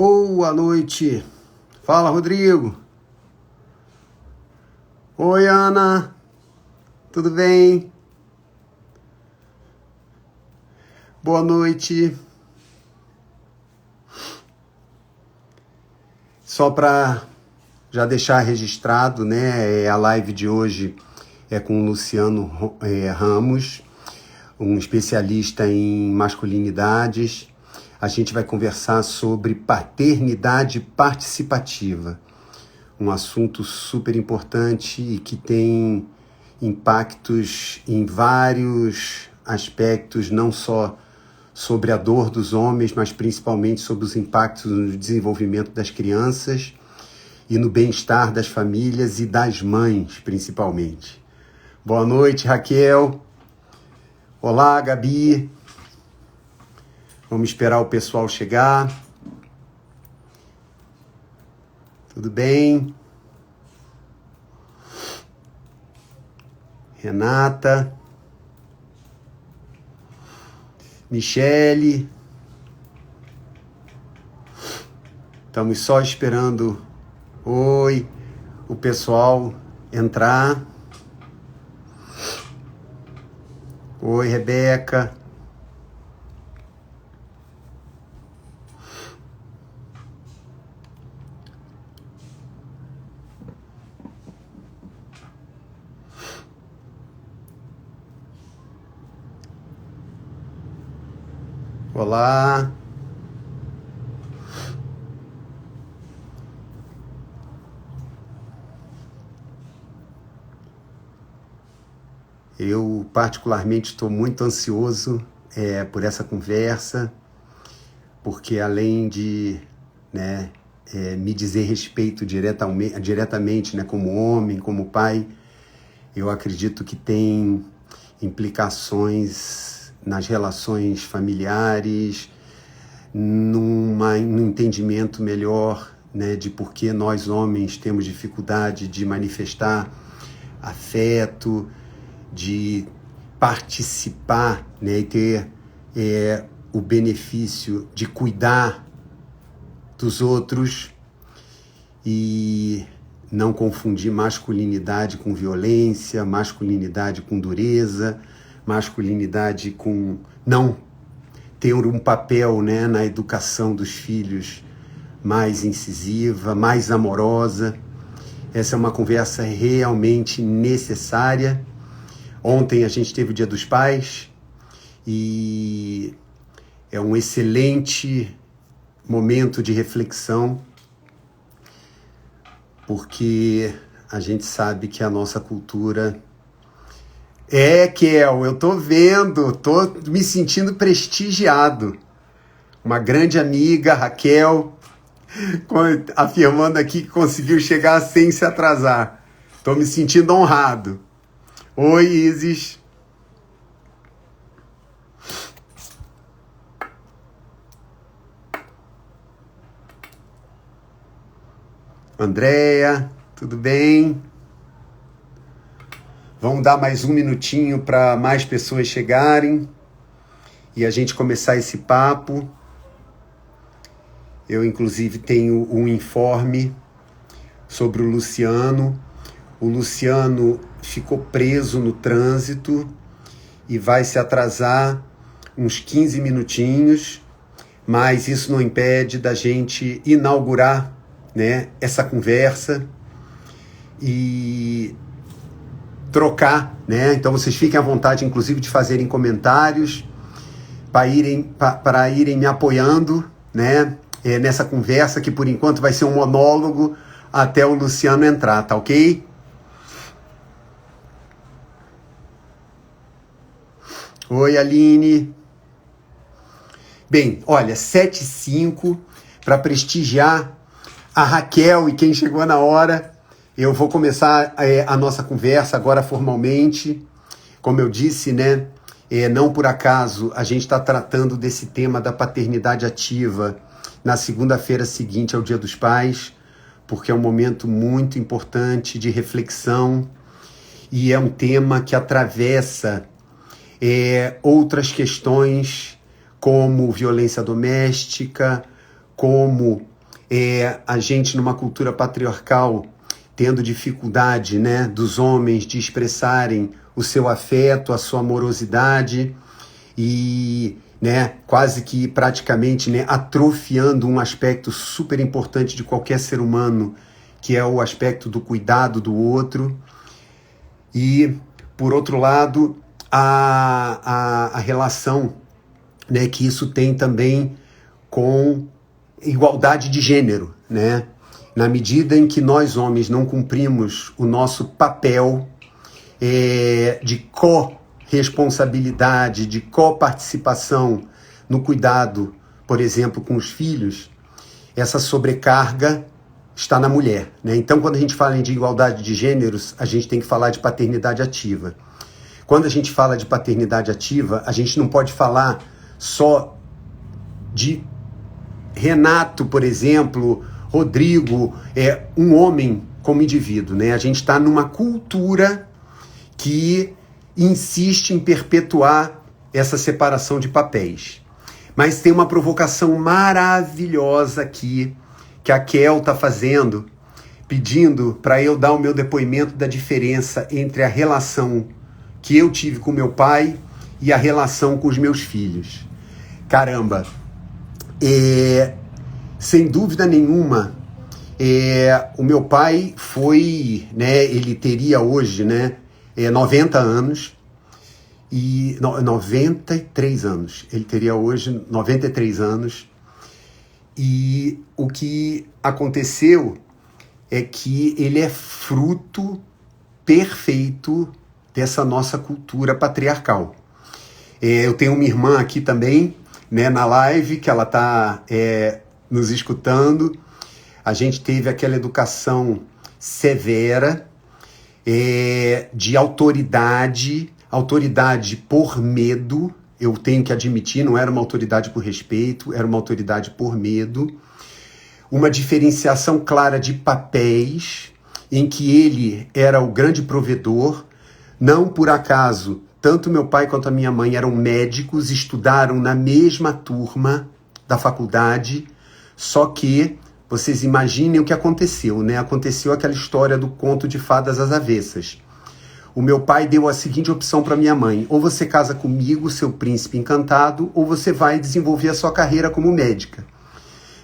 Boa noite. Fala, Rodrigo. Oi, Ana. Tudo bem? Boa noite. Só para já deixar registrado, né? A live de hoje é com o Luciano Ramos, um especialista em masculinidades. A gente vai conversar sobre paternidade participativa, um assunto super importante e que tem impactos em vários aspectos, não só sobre a dor dos homens, mas principalmente sobre os impactos no desenvolvimento das crianças e no bem-estar das famílias e das mães, principalmente. Boa noite, Raquel. Olá, Gabi. Vamos esperar o pessoal chegar. Tudo bem? Renata. Michele. Estamos só esperando o pessoal entrar. Oi, Rebeca. Olá. Eu particularmente estou muito ansioso por essa conversa, porque além de me dizer respeito diretamente, né, como homem, como pai, eu acredito que tem implicações nas relações familiares, num entendimento melhor, né, de por que nós homens temos dificuldade de manifestar afeto, de participar, né, e ter o benefício de cuidar dos outros e não confundir masculinidade com violência, masculinidade com dureza, masculinidade com não ter um papel, né, na educação dos filhos mais incisiva, mais amorosa. Essa é uma conversa realmente necessária. Ontem a gente teve o Dia dos Pais e é um excelente momento de reflexão, porque a gente sabe que a nossa cultura... Kel, eu tô vendo, tô me sentindo prestigiado. Uma grande amiga, Raquel, afirmando aqui que conseguiu chegar sem se atrasar. Tô me sentindo honrado. Oi, Isis. Andréia, tudo bem? Vamos dar mais um minutinho para mais pessoas chegarem e a gente começar esse papo. Eu, inclusive, tenho um informe sobre o Luciano. O Luciano ficou preso no trânsito e vai se atrasar uns 15 minutinhos, mas isso não impede da gente inaugurar, né, essa conversa e trocar, né? Então vocês fiquem à vontade, inclusive, de fazerem comentários para irem me apoiando, né? Nessa conversa que por enquanto vai ser um monólogo até o Luciano entrar, tá ok? Oi, Aline. Bem, olha, 7h05 para prestigiar a Raquel e quem chegou na hora. Eu vou começar a nossa conversa agora formalmente. Como eu disse, né? Não por acaso a gente está tratando desse tema da paternidade ativa na segunda-feira seguinte ao Dia dos Pais, porque é um momento muito importante de reflexão e é um tema que atravessa outras questões como violência doméstica, como a gente numa cultura patriarcal tendo dificuldade, né, dos homens de expressarem o seu afeto, a sua amorosidade e, né, quase que praticamente, né, atrofiando um aspecto super importante de qualquer ser humano, que é o aspecto do cuidado do outro. E, por outro lado, a relação, né, que isso tem também com igualdade de gênero, né? Na medida em que nós, homens, não cumprimos o nosso papel de corresponsabilidade, de coparticipação no cuidado, por exemplo, com os filhos, essa sobrecarga está na mulher, né? Então, quando a gente fala de igualdade de gêneros, a gente tem que falar de paternidade ativa. Quando a gente fala de paternidade ativa, a gente não pode falar só de Renato, por exemplo, Rodrigo, um homem como indivíduo, né? A gente está numa cultura que insiste em perpetuar essa separação de papéis. Mas tem uma provocação maravilhosa aqui, que a Kel está fazendo, pedindo para eu dar o meu depoimento da diferença entre a relação que eu tive com meu pai e a relação com os meus filhos. Caramba, sem dúvida nenhuma, o meu pai foi, né, ele teria hoje, né, 90 anos, e 93 anos, ele teria hoje 93 anos, e o que aconteceu é que ele é fruto perfeito dessa nossa cultura patriarcal. Eu tenho uma irmã aqui também, né, na live, que ela está nos escutando. A gente teve aquela educação severa, de autoridade por medo. Eu tenho que admitir, não era uma autoridade por respeito, era uma autoridade por medo. Uma diferenciação clara de papéis, em que ele era o grande provedor. Não por acaso, tanto meu pai quanto a minha mãe eram médicos, estudaram na mesma turma da faculdade, só que vocês imaginem o que aconteceu, né? Aconteceu aquela história do conto de fadas às avessas. O meu pai deu a seguinte opção para minha mãe: ou você casa comigo, seu príncipe encantado, ou você vai desenvolver a sua carreira como médica.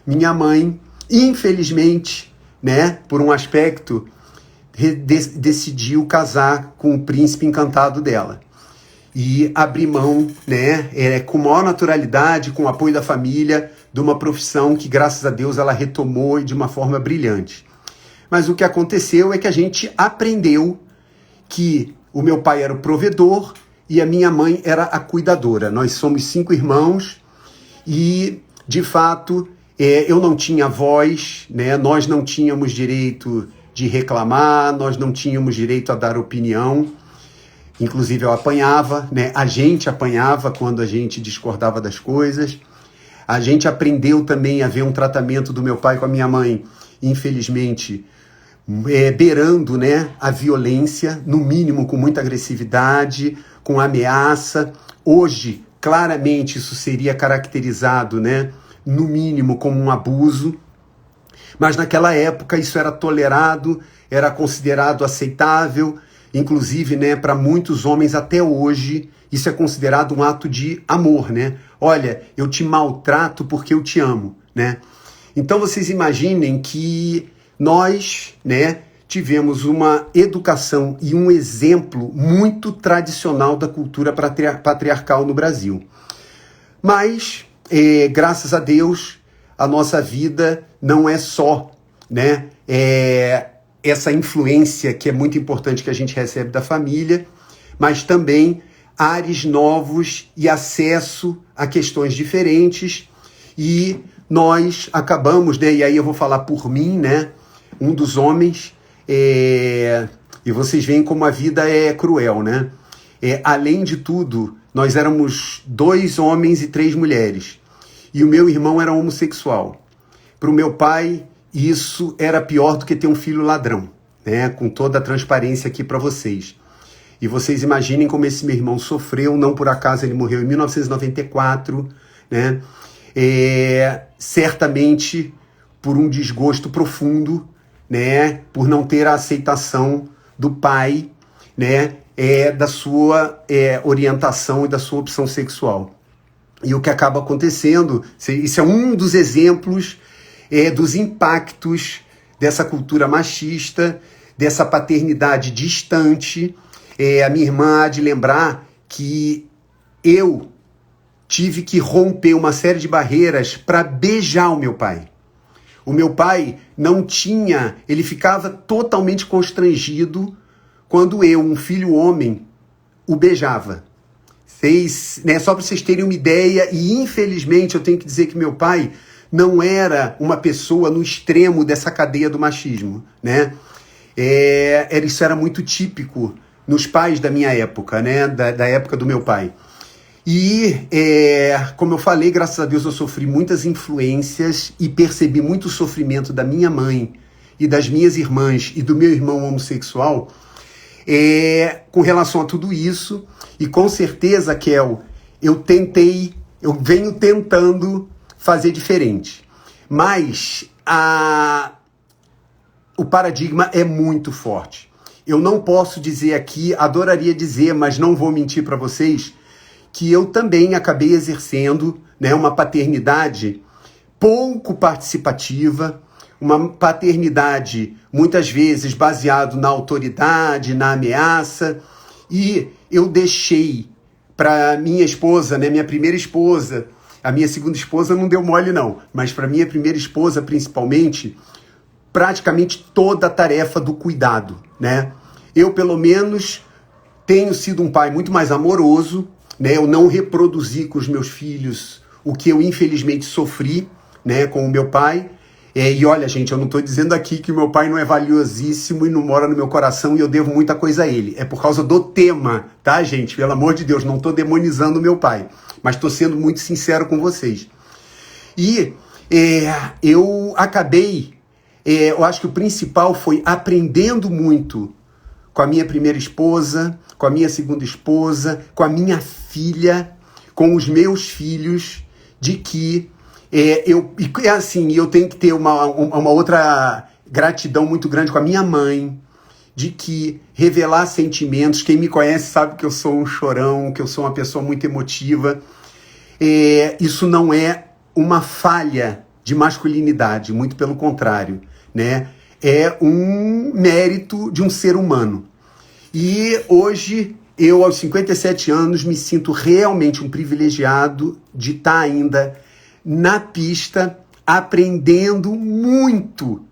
Minha mãe, infelizmente, né, por um aspecto, decidiu casar com o príncipe encantado dela. E abrir mão, né, com maior naturalidade, com o apoio da família, de uma profissão que, graças a Deus, ela retomou de uma forma brilhante. Mas o que aconteceu é que a gente aprendeu que o meu pai era o provedor e a minha mãe era a cuidadora. Nós somos 5 irmãos e, de fato, eu não tinha voz, né? Nós não tínhamos direito de reclamar, nós não tínhamos direito a dar opinião. Inclusive eu apanhava, né? A gente apanhava quando a gente discordava das coisas. A gente aprendeu também a ver um tratamento do meu pai com a minha mãe, infelizmente, beirando, né, a violência, no mínimo com muita agressividade, com ameaça. Hoje, claramente, isso seria caracterizado, né, no mínimo como um abuso. Mas naquela época isso era tolerado, era considerado aceitável. Inclusive, né, para muitos homens até hoje, isso é considerado um ato de amor, né? Olha, eu te maltrato porque eu te amo, né? Então vocês imaginem que nós, né, tivemos uma educação e um exemplo muito tradicional da cultura patriarcal no Brasil. Mas, graças a Deus, a nossa vida não é só, né, essa influência que é muito importante que a gente recebe da família, mas também ares novos e acesso a questões diferentes. E nós acabamos, né, e aí eu vou falar por mim, né, um dos homens, e vocês veem como a vida é cruel, né? Além de tudo, nós éramos 2 homens e 3 mulheres. E o meu irmão era homossexual. Para o meu pai, isso era pior do que ter um filho ladrão, né? Com toda a transparência aqui para vocês. E vocês imaginem como esse meu irmão sofreu, não por acaso ele morreu em 1994, né? Certamente por um desgosto profundo, né, por não ter a aceitação do pai, né, da sua orientação e da sua opção sexual. E o que acaba acontecendo, isso é um dos exemplos dos impactos dessa cultura machista, dessa paternidade distante. A minha irmã há de lembrar que eu tive que romper uma série de barreiras para beijar o meu pai. O meu pai não tinha, ele ficava totalmente constrangido quando eu, um filho homem, o beijava. Só para vocês terem uma ideia, e infelizmente eu tenho que dizer que meu pai não era uma pessoa no extremo dessa cadeia do machismo, né? Isso era muito típico nos pais da minha época, né? Da época do meu pai. E, como eu falei, graças a Deus eu sofri muitas influências e percebi muito sofrimento da minha mãe e das minhas irmãs e do meu irmão homossexual com relação a tudo isso. E com certeza, Kel, eu venho tentando fazer diferente. Mas o paradigma é muito forte. Eu não posso dizer aqui, adoraria dizer, mas não vou mentir para vocês, que eu também acabei exercendo, né, uma paternidade pouco participativa, uma paternidade muitas vezes baseado na autoridade, na ameaça, e eu deixei para minha esposa, né, minha primeira esposa, a minha segunda esposa não deu mole não, mas para minha primeira esposa principalmente, praticamente toda a tarefa do cuidado, né? Eu pelo menos tenho sido um pai muito mais amoroso, né? Eu não reproduzi com os meus filhos o que eu infelizmente sofri, né, com o meu pai. E olha, gente, eu não estou dizendo aqui que o meu pai não é valiosíssimo e não mora no meu coração e eu devo muita coisa a ele. É por causa do tema, tá, gente? Pelo amor de Deus, não estou demonizando o meu pai, mas estou sendo muito sincero com vocês. E eu acabei, eu acho que o principal foi aprendendo muito com a minha primeira esposa, com a minha segunda esposa, com a minha filha, com os meus filhos, de que eu tenho que ter uma outra gratidão muito grande com a minha mãe, de que revelar sentimentos, quem me conhece sabe que eu sou um chorão, que eu sou uma pessoa muito emotiva, isso não é uma falha de masculinidade, muito pelo contrário, né? É um mérito de um ser humano. E hoje, eu aos 57 anos, me sinto realmente um privilegiado de estar ainda na pista, aprendendo muito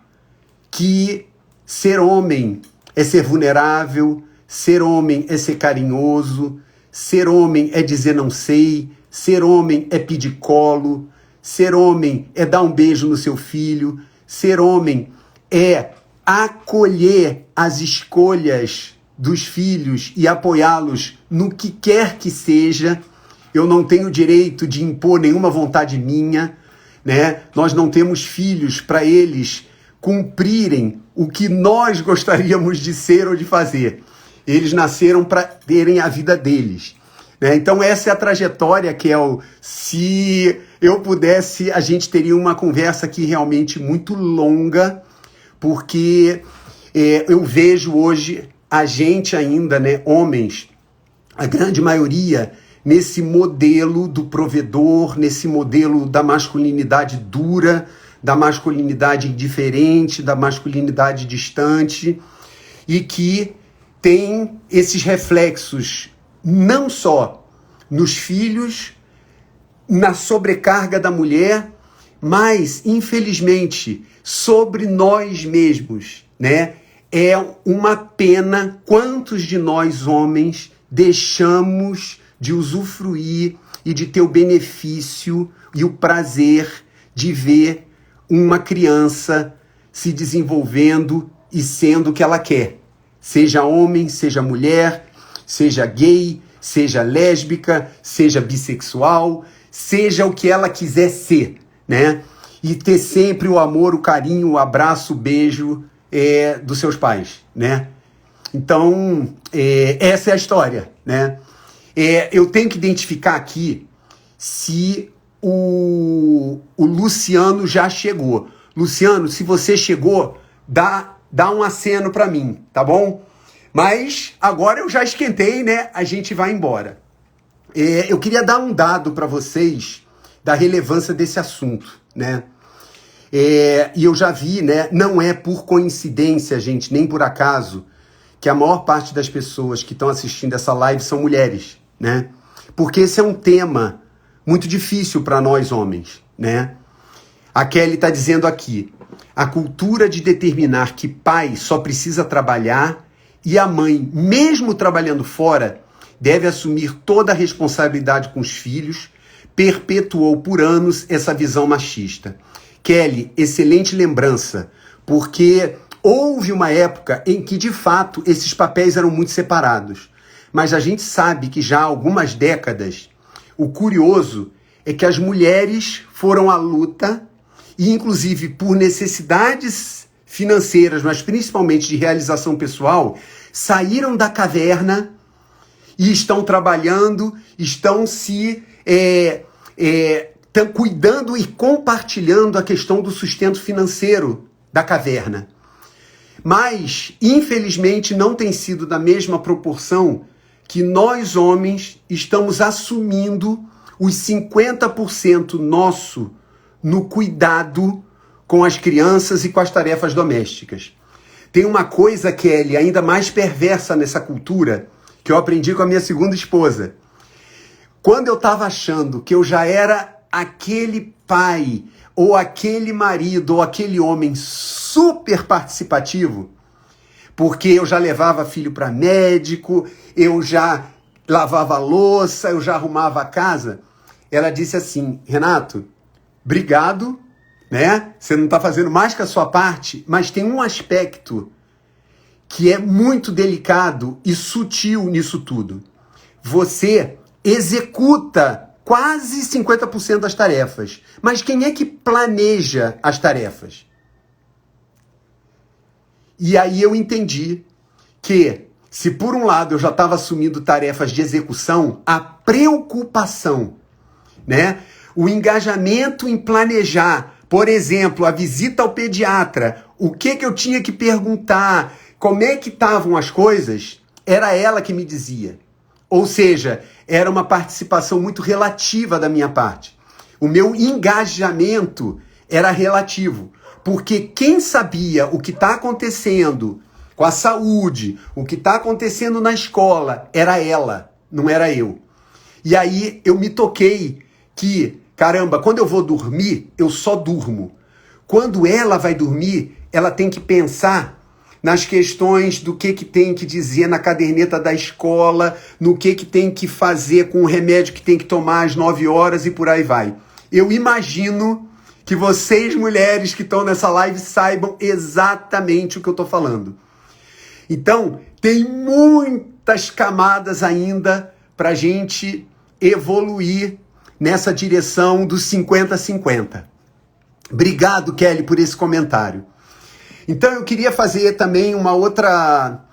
que ser homem é ser vulnerável, ser homem é ser carinhoso, ser homem é dizer não sei, ser homem é pedir colo, ser homem é dar um beijo no seu filho, ser homem é acolher as escolhas dos filhos e apoiá-los no que quer que seja. Eu não tenho direito de impor nenhuma vontade minha, né? Nós não temos filhos para eles cumprirem o que nós gostaríamos de ser ou de fazer. Eles nasceram para terem a vida deles, né? Então essa é a trajetória, Kel. Se eu pudesse, a gente teria uma conversa aqui realmente muito longa, porque eu vejo hoje a gente ainda, né, homens, a grande maioria, nesse modelo do provedor, nesse modelo da masculinidade dura, da masculinidade indiferente, da masculinidade distante, e que tem esses reflexos não só nos filhos, na sobrecarga da mulher, mas, infelizmente, sobre nós mesmos, né? É uma pena quantos de nós, homens, deixamos de usufruir e de ter o benefício e o prazer de ver uma criança se desenvolvendo e sendo o que ela quer. Seja homem, seja mulher, seja gay, seja lésbica, seja bissexual, seja o que ela quiser ser, né? E ter sempre o amor, o carinho, o abraço, o beijo dos seus pais, né? Então, essa é a história, né? Eu tenho que identificar aqui se o Luciano já chegou. Luciano, se você chegou, dá um aceno para mim, tá bom? Mas agora eu já esquentei, né? A gente vai embora. Eu queria dar um dado para vocês da relevância desse assunto, né? E eu já vi, né? Não é por coincidência, gente, nem por acaso, que a maior parte das pessoas que estão assistindo essa live são mulheres, né? Porque esse é um tema muito difícil para nós homens, né? A Kelly está dizendo aqui, a cultura de determinar que pai só precisa trabalhar e a mãe, mesmo trabalhando fora, deve assumir toda a responsabilidade com os filhos, perpetuou por anos essa visão machista. Kelly, excelente lembrança, porque houve uma época em que, de fato, esses papéis eram muito separados. Mas a gente sabe que já há algumas décadas, o curioso é que as mulheres foram à luta e, inclusive, por necessidades financeiras, mas principalmente de realização pessoal, saíram da caverna e estão trabalhando, estão se estão cuidando e compartilhando a questão do sustento financeiro da caverna. Mas, infelizmente, não tem sido da mesma proporção que nós, homens, estamos assumindo os 50% nosso no cuidado com as crianças e com as tarefas domésticas. Tem uma coisa, Kelly, ainda mais perversa nessa cultura, que eu aprendi com a minha segunda esposa. Quando eu estava achando que eu já era aquele pai, ou aquele marido, ou aquele homem super participativo, porque eu já levava filho para médico, eu já lavava a louça, eu já arrumava a casa, ela disse assim, Renato, obrigado, né? Você não está fazendo mais que a sua parte, mas tem um aspecto que é muito delicado e sutil nisso tudo. Você executa quase 50% das tarefas, mas quem é que planeja as tarefas? E aí eu entendi que, se por um lado eu já estava assumindo tarefas de execução, a preocupação, né? O engajamento em planejar, por exemplo, a visita ao pediatra, o que eu tinha que perguntar, como é que estavam as coisas, era ela que me dizia. Ou seja, era uma participação muito relativa da minha parte. O meu engajamento era relativo, porque quem sabia o que está acontecendo com a saúde, o que está acontecendo na escola, era ela, não era eu. E aí eu me toquei que, caramba, quando eu vou dormir, eu só durmo. Quando ela vai dormir, ela tem que pensar nas questões do que tem que dizer na caderneta da escola, no que tem que fazer com o remédio que tem que tomar às 9 horas e por aí vai. Eu imagino que vocês, mulheres que estão nessa live, saibam exatamente o que eu estou falando. Então, tem muitas camadas ainda para a gente evoluir nessa direção dos 50-50. Obrigado, Kelly, por esse comentário. Então, eu queria fazer também uma outra...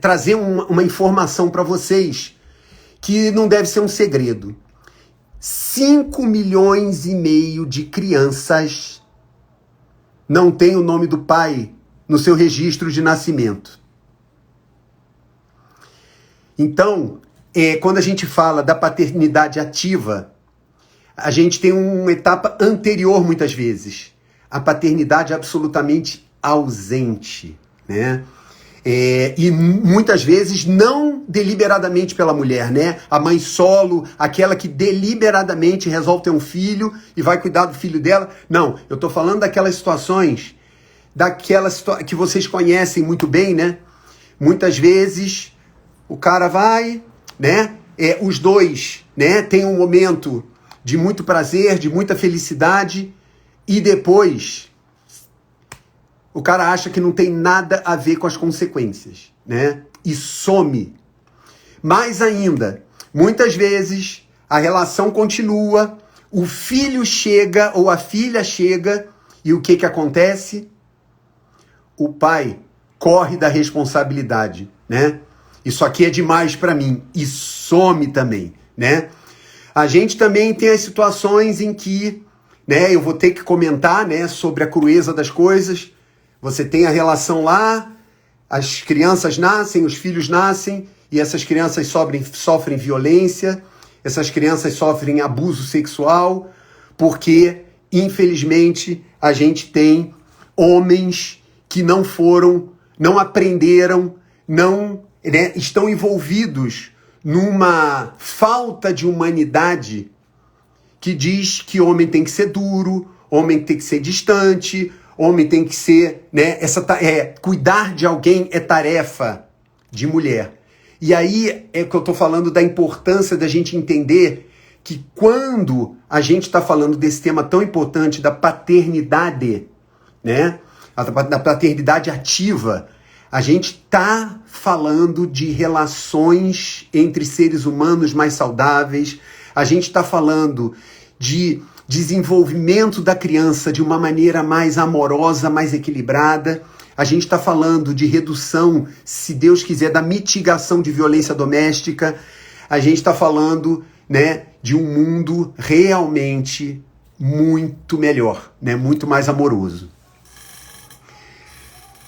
trazer uma informação para vocês que não deve ser um segredo. 5,5 milhões de crianças não têm o nome do pai no seu registro de nascimento. Então, quando a gente fala da paternidade ativa, a gente tem uma etapa anterior muitas vezes. A paternidade absolutamente ausente, né? E muitas vezes não deliberadamente pela mulher, né? A mãe solo, aquela que deliberadamente resolve ter um filho e vai cuidar do filho dela. Não, eu tô falando daquelas situações, que vocês conhecem muito bem, né? Muitas vezes o cara vai, né? Os dois, né? Tem um momento de muito prazer, de muita felicidade e depois o cara acha que não tem nada a ver com as consequências, né? E some. Mais ainda, muitas vezes a relação continua, o filho chega ou a filha chega e o que acontece? O pai corre da responsabilidade, né? Isso aqui é demais para mim e some também, né? A gente também tem as situações em que né? Eu vou ter que comentar, né, sobre a crueza das coisas. Você tem a relação lá, as crianças nascem, os filhos nascem, e essas crianças sofrem violência, essas crianças sofrem abuso sexual, porque, infelizmente, a gente tem homens que não aprenderam, não, né, estão envolvidos numa falta de humanidade que diz que homem tem que ser duro, homem tem que ser distante, homem tem que ser, né, cuidar de alguém é tarefa de mulher. E aí é que eu estou falando da importância da gente entender que quando a gente está falando desse tema tão importante da paternidade, né, da paternidade ativa, a gente está falando de relações entre seres humanos mais saudáveis, a gente está falando de desenvolvimento da criança de uma maneira mais amorosa, mais equilibrada. A gente está falando de redução, se Deus quiser, da mitigação de violência doméstica. A gente está falando, né, de um mundo realmente muito melhor, né, muito mais amoroso.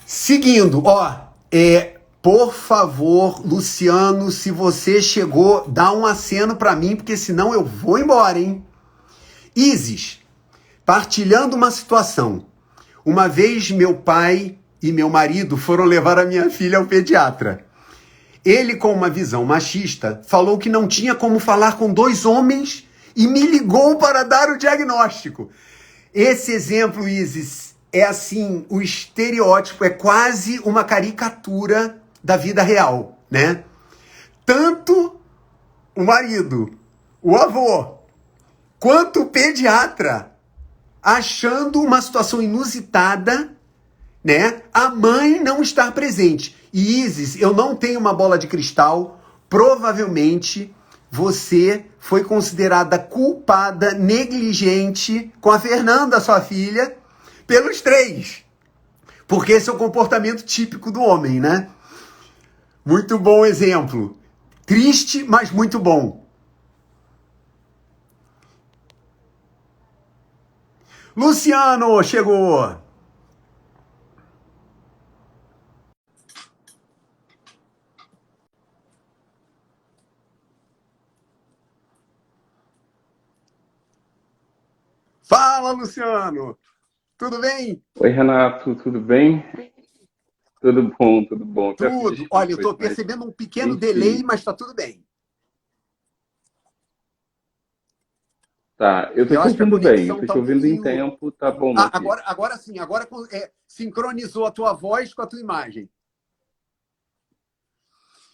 Seguindo, por favor, Luciano, se você chegou, dá um aceno para mim, porque senão eu vou embora, hein? Isis, partilhando uma situação. Uma vez meu pai e meu marido foram levar a minha filha ao pediatra. Ele, com uma visão machista, falou que não tinha como falar com dois homens e me ligou para dar o diagnóstico. Esse exemplo, Isis, é assim, o estereótipo, é quase uma caricatura da vida real, né? Tanto o marido, o avô, quanto o pediatra, achando uma situação inusitada, né? A mãe não estar presente. E Isis, eu não tenho uma bola de cristal, provavelmente você foi considerada culpada, negligente com a Fernanda, sua filha, pelos três. Porque esse é o comportamento típico do homem, né? Muito bom exemplo. Triste, mas muito bom. Luciano, chegou! Fala, Luciano! Tudo bem? Oi, Renato, tudo bem? Tudo bom, tudo bom. Peço Tudo. Olha, eu desculpas, estou mas, percebendo um pequeno delay, enfim, mas está tudo bem. tá. Eu tô Eu te acho que a ouvindo bem, eu conexão tô está te um ouvindo em pouquinho. tempo, tá bom Ah, aqui. agora sim, agora sincronizou a tua voz com a tua imagem.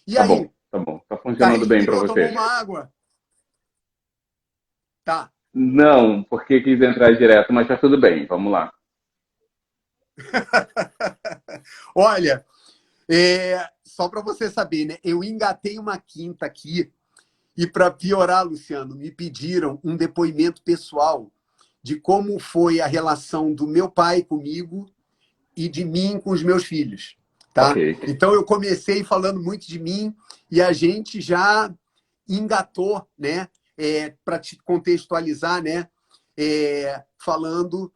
E aí, Tá bom, tá tá funcionando bem para respirou, tomou você. uma água? Tá. Não, porque quis entrar direto, mas tá tudo bem, vamos lá. Olha, só para você saber, né? Eu engatei uma quinta aqui e para piorar, Luciano, me pediram um depoimento pessoal de como foi a relação do meu pai comigo e de mim com os meus filhos, Ok. tá? Então eu comecei falando muito de mim e a gente já engatou, né? Para te contextualizar, né? Falando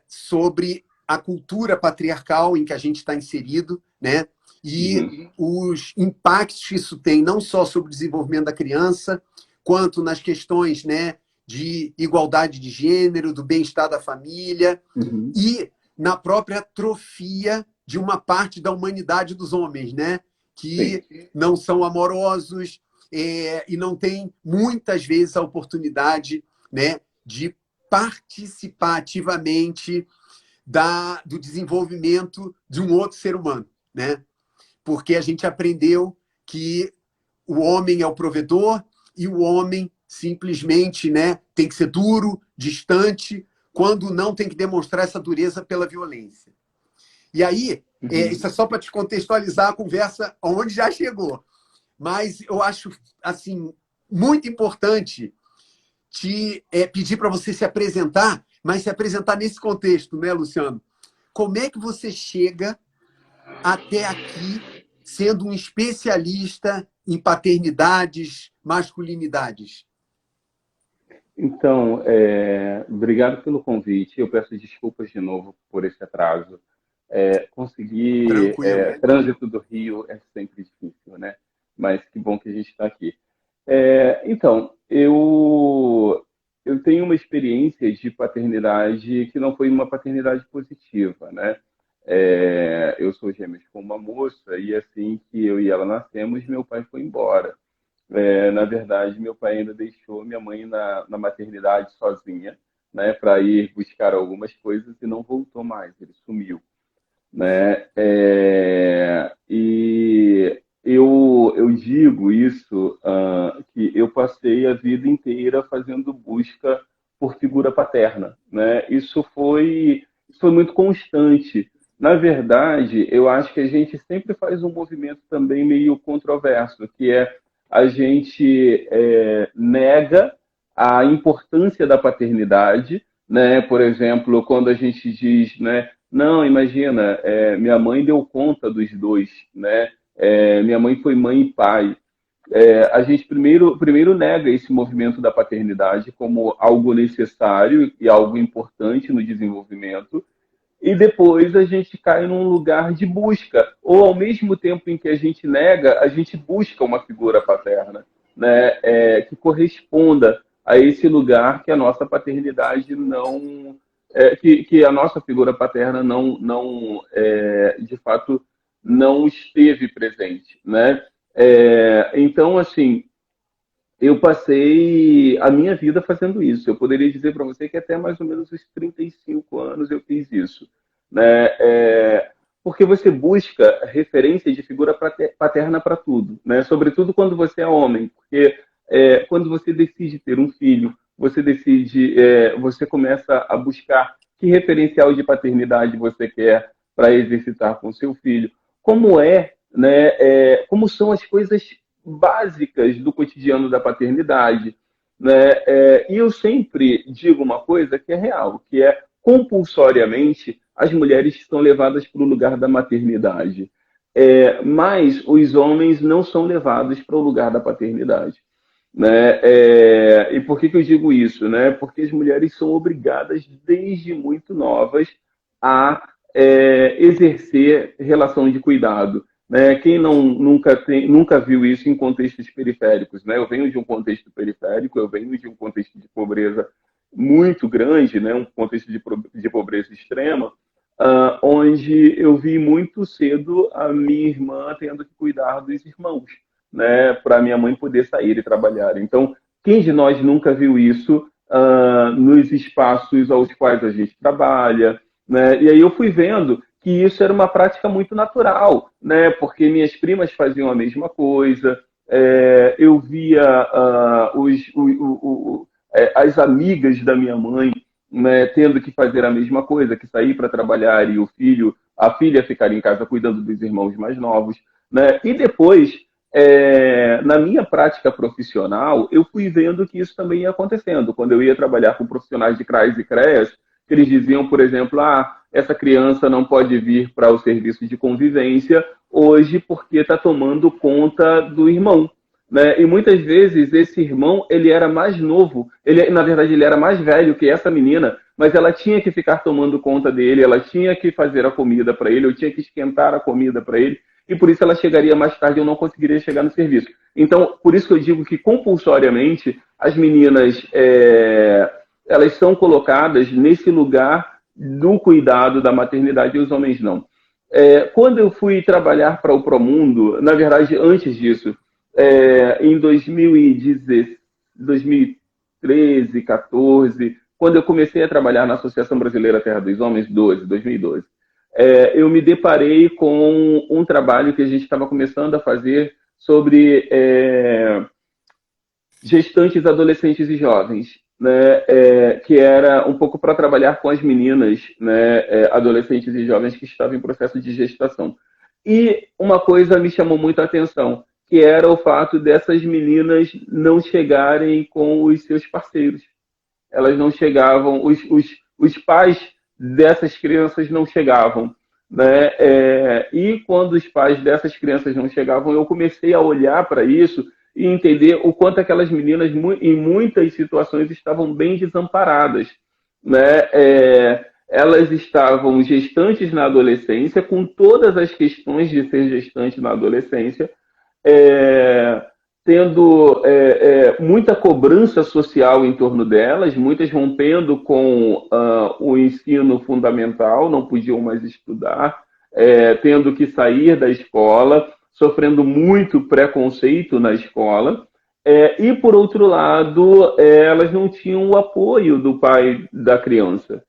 sobre a cultura patriarcal em que a gente está inserido, né? E os impactos que isso tem não só sobre o desenvolvimento da criança, quanto nas questões, né, de igualdade de gênero, do bem-estar da família Uhum. e na própria atrofia de uma parte da humanidade dos homens, né? Sim. Que não são amorosos e não têm, muitas vezes, a oportunidade, né, de participar ativamente do desenvolvimento de um outro ser humano, né? Porque a gente aprendeu que o homem é o provedor e o homem simplesmente, né, tem que ser duro, distante, quando não tem que demonstrar essa dureza pela violência. E aí, isso é só para te contextualizar a conversa onde já chegou. Mas eu acho assim muito importante pedir para você se apresentar, mas se apresentar nesse contexto, né, Luciano? Como é que você chega até aqui sendo um especialista em paternidades, masculinidades? Então, obrigado pelo convite. Eu peço desculpas de novo por esse atraso. Conseguir Tranquilo. trânsito do Rio é sempre difícil, né? Mas que bom que a gente está aqui. Então, eu tenho uma experiência de paternidade que não foi uma paternidade positiva, né? Eu sou gêmeos com uma moça e assim que eu e ela nascemos, meu pai foi embora. Na verdade, meu pai ainda deixou minha mãe na maternidade sozinha, né, para ir buscar algumas coisas e não voltou mais, ele sumiu, né? E eu digo isso, que eu passei a vida inteira fazendo busca por figura paterna, né? Isso foi muito constante. Na verdade, eu acho que a gente sempre faz um movimento também meio controverso, que é a gente nega a importância da paternidade, né? Por exemplo, quando a gente diz, né? Não, imagina, minha mãe deu conta dos dois, né? Minha mãe foi mãe e pai. A gente primeiro nega esse movimento da paternidade como algo necessário e algo importante no desenvolvimento, e depois a gente cai num lugar de busca, ou ao mesmo tempo em que a gente nega, a gente busca uma figura paterna, né, que corresponda a esse lugar que a nossa paternidade não, que a nossa figura paterna não, de fato, não esteve presente, né? Então, assim, eu passei a minha vida fazendo isso. Eu poderia dizer para você que até mais ou menos os 35 anos eu fiz isso, né? Porque você busca referência de figura paterna para tudo, né? Sobretudo quando você é homem, porque quando você decide ter um filho, você começa a buscar que referencial de paternidade você quer para exercitar com seu filho, né? Como são as coisas básicas do cotidiano da paternidade, né? E eu sempre digo uma coisa que é real, que é compulsoriamente as mulheres são levadas para o lugar da maternidade, mas os homens não são levados para o lugar da paternidade, né? E por que eu digo isso, né? Porque as mulheres são obrigadas desde muito novas a exercer relação de cuidado, né? Quem nunca viu isso em contextos periféricos, né? Eu venho de um contexto periférico, eu venho de um contexto de pobreza muito grande, né? Um contexto de pobreza extrema, onde eu vi muito cedo a minha irmã tendo que cuidar dos irmãos, né? Para minha mãe poder sair e trabalhar. Então, quem de nós nunca viu isso nos espaços aos quais a gente trabalha, né? E aí eu fui vendo que isso era uma prática muito natural, né? Porque minhas primas faziam a mesma coisa, eu via as amigas da minha mãe, né, tendo que fazer a mesma coisa, que sair para trabalhar e a filha ficar em casa cuidando dos irmãos mais novos, né? E depois, na minha prática profissional, eu fui vendo que isso também ia acontecendo. Quando eu ia trabalhar com profissionais de CRAs e CREAS, eles diziam, por exemplo, essa criança não pode vir para o serviço de convivência hoje porque está tomando conta do irmão, né? E muitas vezes esse irmão ele era mais novo, na verdade ele era mais velho que essa menina, mas ela tinha que ficar tomando conta dele, ela tinha que fazer a comida para ele, eu tinha que esquentar a comida para ele, e por isso ela chegaria mais tarde e eu não conseguiria chegar no serviço. Então, por isso que eu digo que compulsoriamente as meninas elas são colocadas nesse lugar do cuidado da maternidade e os homens não. Quando eu fui trabalhar para o Promundo, na verdade, antes disso, em 2013, 14, quando eu comecei a trabalhar na Associação Brasileira Terra dos Homens, 2012, eu me deparei com um trabalho que a gente estava começando a fazer sobre gestantes, adolescentes e jovens, né, que era um pouco para trabalhar com as meninas, né, adolescentes e jovens que estavam em processo de gestação. E uma coisa me chamou muito a atenção, que era o fato dessas meninas não chegarem com os seus parceiros. Elas não chegavam, os pais dessas crianças não chegavam, né? E quando os pais dessas crianças não chegavam, eu comecei a olhar para isso e entender o quanto aquelas meninas, em muitas situações, estavam bem desamparadas, né? Elas estavam gestantes na adolescência, com todas as questões de ser gestante na adolescência, é, tendo muita cobrança social em torno delas, muitas rompendo com o ensino fundamental, não podiam mais estudar, tendo que sair da escola, sofrendo muito preconceito na escola. E, por outro lado, elas não tinham o apoio do pai da criança.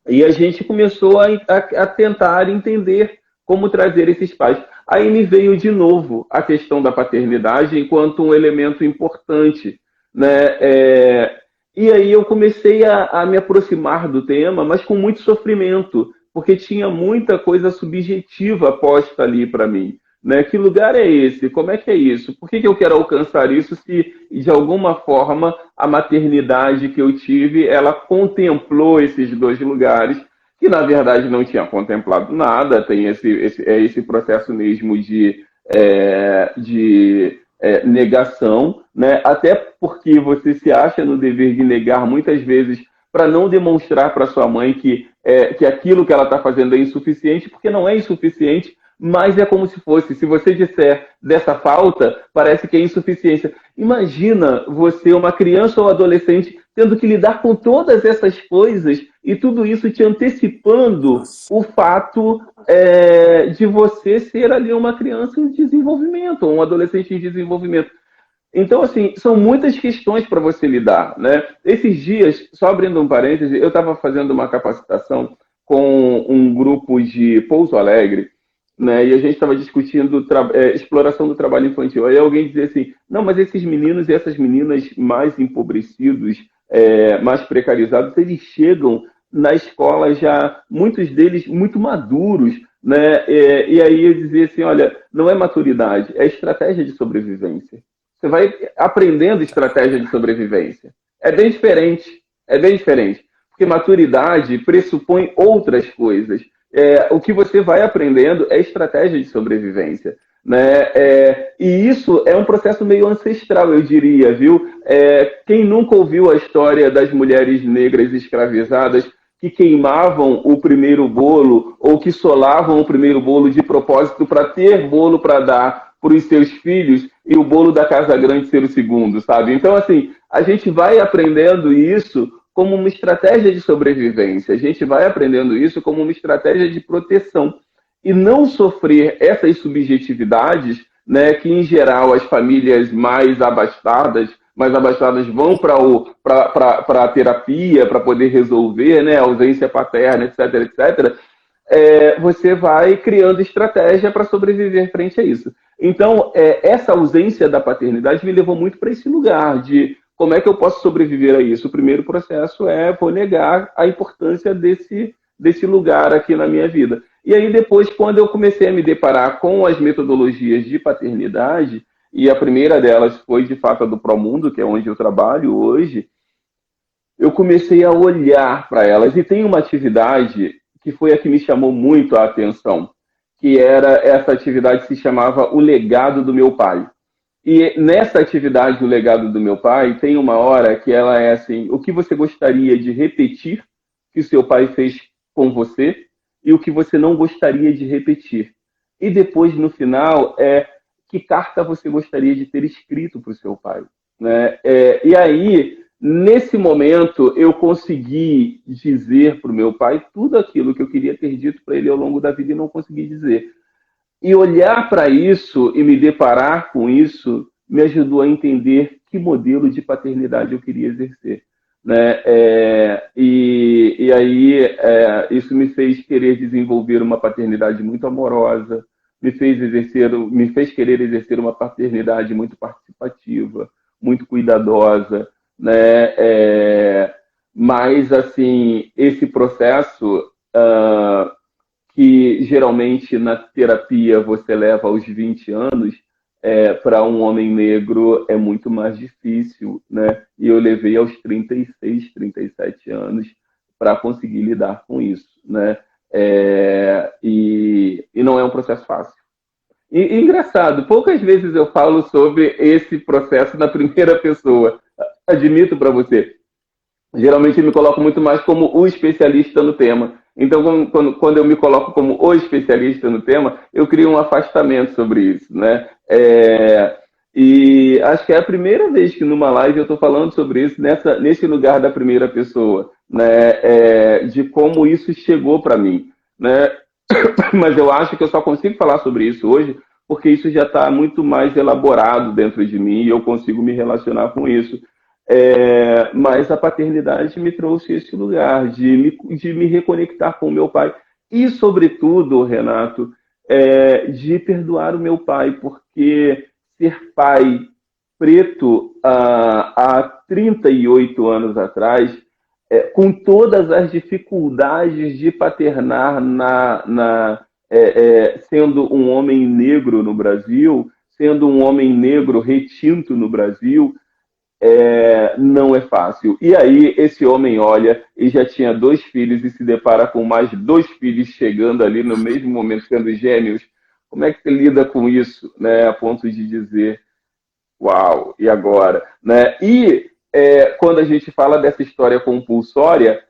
E a gente começou a tentar entender como trazer esses pais. Aí me veio de novo a questão da paternidade enquanto um elemento importante, né? E aí eu comecei a me aproximar do tema, mas com muito sofrimento, porque tinha muita coisa subjetiva posta ali para mim. Né? Que lugar é esse? Como é que é isso? Por que eu quero alcançar isso se, de alguma forma, a maternidade que eu tive, ela contemplou esses dois lugares, que na verdade não tinha contemplado nada, tem esse processo mesmo de negação, né? Até porque você se acha no dever de negar muitas vezes para não demonstrar para sua mãe que aquilo que ela está fazendo é insuficiente, porque não é insuficiente, mas é como se fosse. Se você disser dessa falta, parece que é insuficiência. Imagina você, uma criança ou adolescente, tendo que lidar com todas essas coisas e tudo isso te antecipando o fato de você ser ali uma criança em desenvolvimento, ou um adolescente em desenvolvimento. Então, assim, são muitas questões para você lidar, né? Esses dias, só abrindo um parêntese, eu estava fazendo uma capacitação com um grupo de Pouso Alegre, né? E a gente estava discutindo exploração do trabalho infantil. Aí alguém dizia assim, não, mas esses meninos e essas meninas mais empobrecidos, mais precarizados, eles chegam na escola já, muitos deles muito maduros, né? E aí eu dizia assim, olha, não é maturidade, é estratégia de sobrevivência. Você vai aprendendo estratégia de sobrevivência. É bem diferente, é bem diferente. Porque maturidade pressupõe outras coisas. O que você vai aprendendo é estratégia de sobrevivência. Né? E isso é um processo meio ancestral, eu diria, viu? Quem nunca ouviu a história das mulheres negras escravizadas que queimavam o primeiro bolo ou que solavam o primeiro bolo de propósito para ter bolo para dar para os seus filhos e o bolo da Casa Grande ser o segundo, sabe? Então, assim, a gente vai aprendendo isso como uma estratégia de sobrevivência. A gente vai aprendendo isso como uma estratégia de proteção. E não sofrer essas subjetividades, né, que, em geral, as famílias mais abastadas vão para a terapia, para poder resolver, né, a ausência paterna, etc, etc. Você vai criando estratégia para sobreviver frente a isso. Então, essa ausência da paternidade me levou muito para esse lugar de como é que eu posso sobreviver a isso? O primeiro processo vou negar a importância desse lugar aqui na minha vida. E aí depois, quando eu comecei a me deparar com as metodologias de paternidade, e a primeira delas foi, de fato, a do Promundo, que é onde eu trabalho hoje, eu comecei a olhar para elas. E tem uma atividade que foi a que me chamou muito a atenção, que era essa atividade que se chamava O Legado do Meu Pai. E nessa atividade, O Legado do Meu Pai, tem uma hora que ela é assim, o que você gostaria de repetir que o seu pai fez com você e o que você não gostaria de repetir. E depois, no final, que carta você gostaria de ter escrito para o seu pai. Né? E aí, nesse momento, eu consegui dizer para o meu pai tudo aquilo que eu queria ter dito para ele ao longo da vida e não consegui dizer. E olhar para isso e me deparar com isso me ajudou a entender que modelo de paternidade eu queria exercer. Né? E aí isso me fez querer desenvolver uma paternidade muito amorosa, me fez querer exercer uma paternidade muito participativa, muito cuidadosa. Né? Mas, assim, esse processo... que geralmente na terapia você leva aos 20 anos, para um homem negro é muito mais difícil, né? E eu levei aos 36, 37 anos para conseguir lidar com isso, né? E não é um processo fácil. E engraçado, poucas vezes eu falo sobre esse processo na primeira pessoa. Admito para você. Geralmente eu me coloco muito mais como o especialista no tema. Então, quando eu me coloco como o especialista no tema, eu crio um afastamento sobre isso, né? E acho que é a primeira vez que numa live eu estou falando sobre isso nesse lugar da primeira pessoa, né? De como isso chegou para mim, né? Mas eu acho que eu só consigo falar sobre isso hoje porque isso já está muito mais elaborado dentro de mim e eu consigo me relacionar com isso. Mas a paternidade me trouxe esse lugar de me reconectar com o meu pai. E, sobretudo, Renato, de perdoar o meu pai, porque ser pai preto há 38 anos atrás, com todas as dificuldades de paternar sendo um homem negro no Brasil, sendo um homem negro retinto no Brasil, não é fácil. E aí esse homem olha e já tinha 2 filhos e se depara com mais 2 filhos chegando ali no mesmo momento, sendo gêmeos. Como é que você lida com isso, né? A ponto de dizer, uau, e agora? Né? E quando a gente fala dessa história compulsória,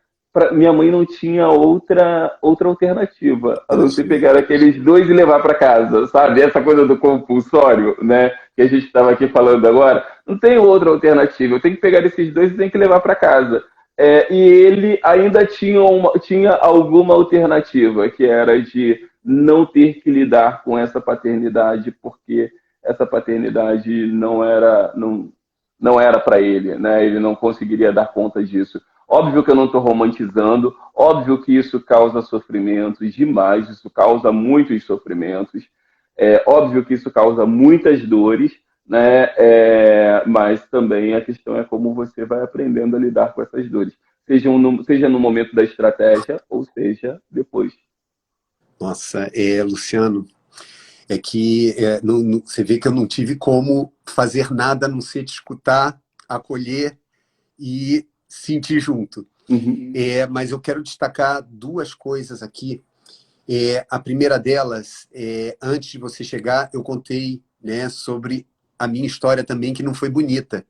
minha mãe não tinha outra alternativa, a não ser pegar aqueles 2 e levar para casa, sabe? Essa coisa do compulsório, né? Que a gente estava aqui falando agora, não tem outra alternativa. Eu tenho que pegar esses 2 e tenho que levar para casa. E ele ainda tinha alguma alternativa, que era de não ter que lidar com essa paternidade, porque essa paternidade não era para ele, né? Ele não conseguiria dar conta disso. Óbvio que eu não estou romantizando, óbvio que isso causa sofrimentos demais, isso causa muitos sofrimentos, óbvio que isso causa muitas dores, né? Mas também a questão é como você vai aprendendo a lidar com essas dores, seja no momento da estratégia ou seja depois. Nossa, Luciano, você vê que eu não tive como fazer nada a não ser te escutar, acolher e sentir junto. Uhum. Mas eu quero destacar 2 coisas aqui. A primeira delas, antes de você chegar, eu contei, né, sobre a minha história também, que não foi bonita.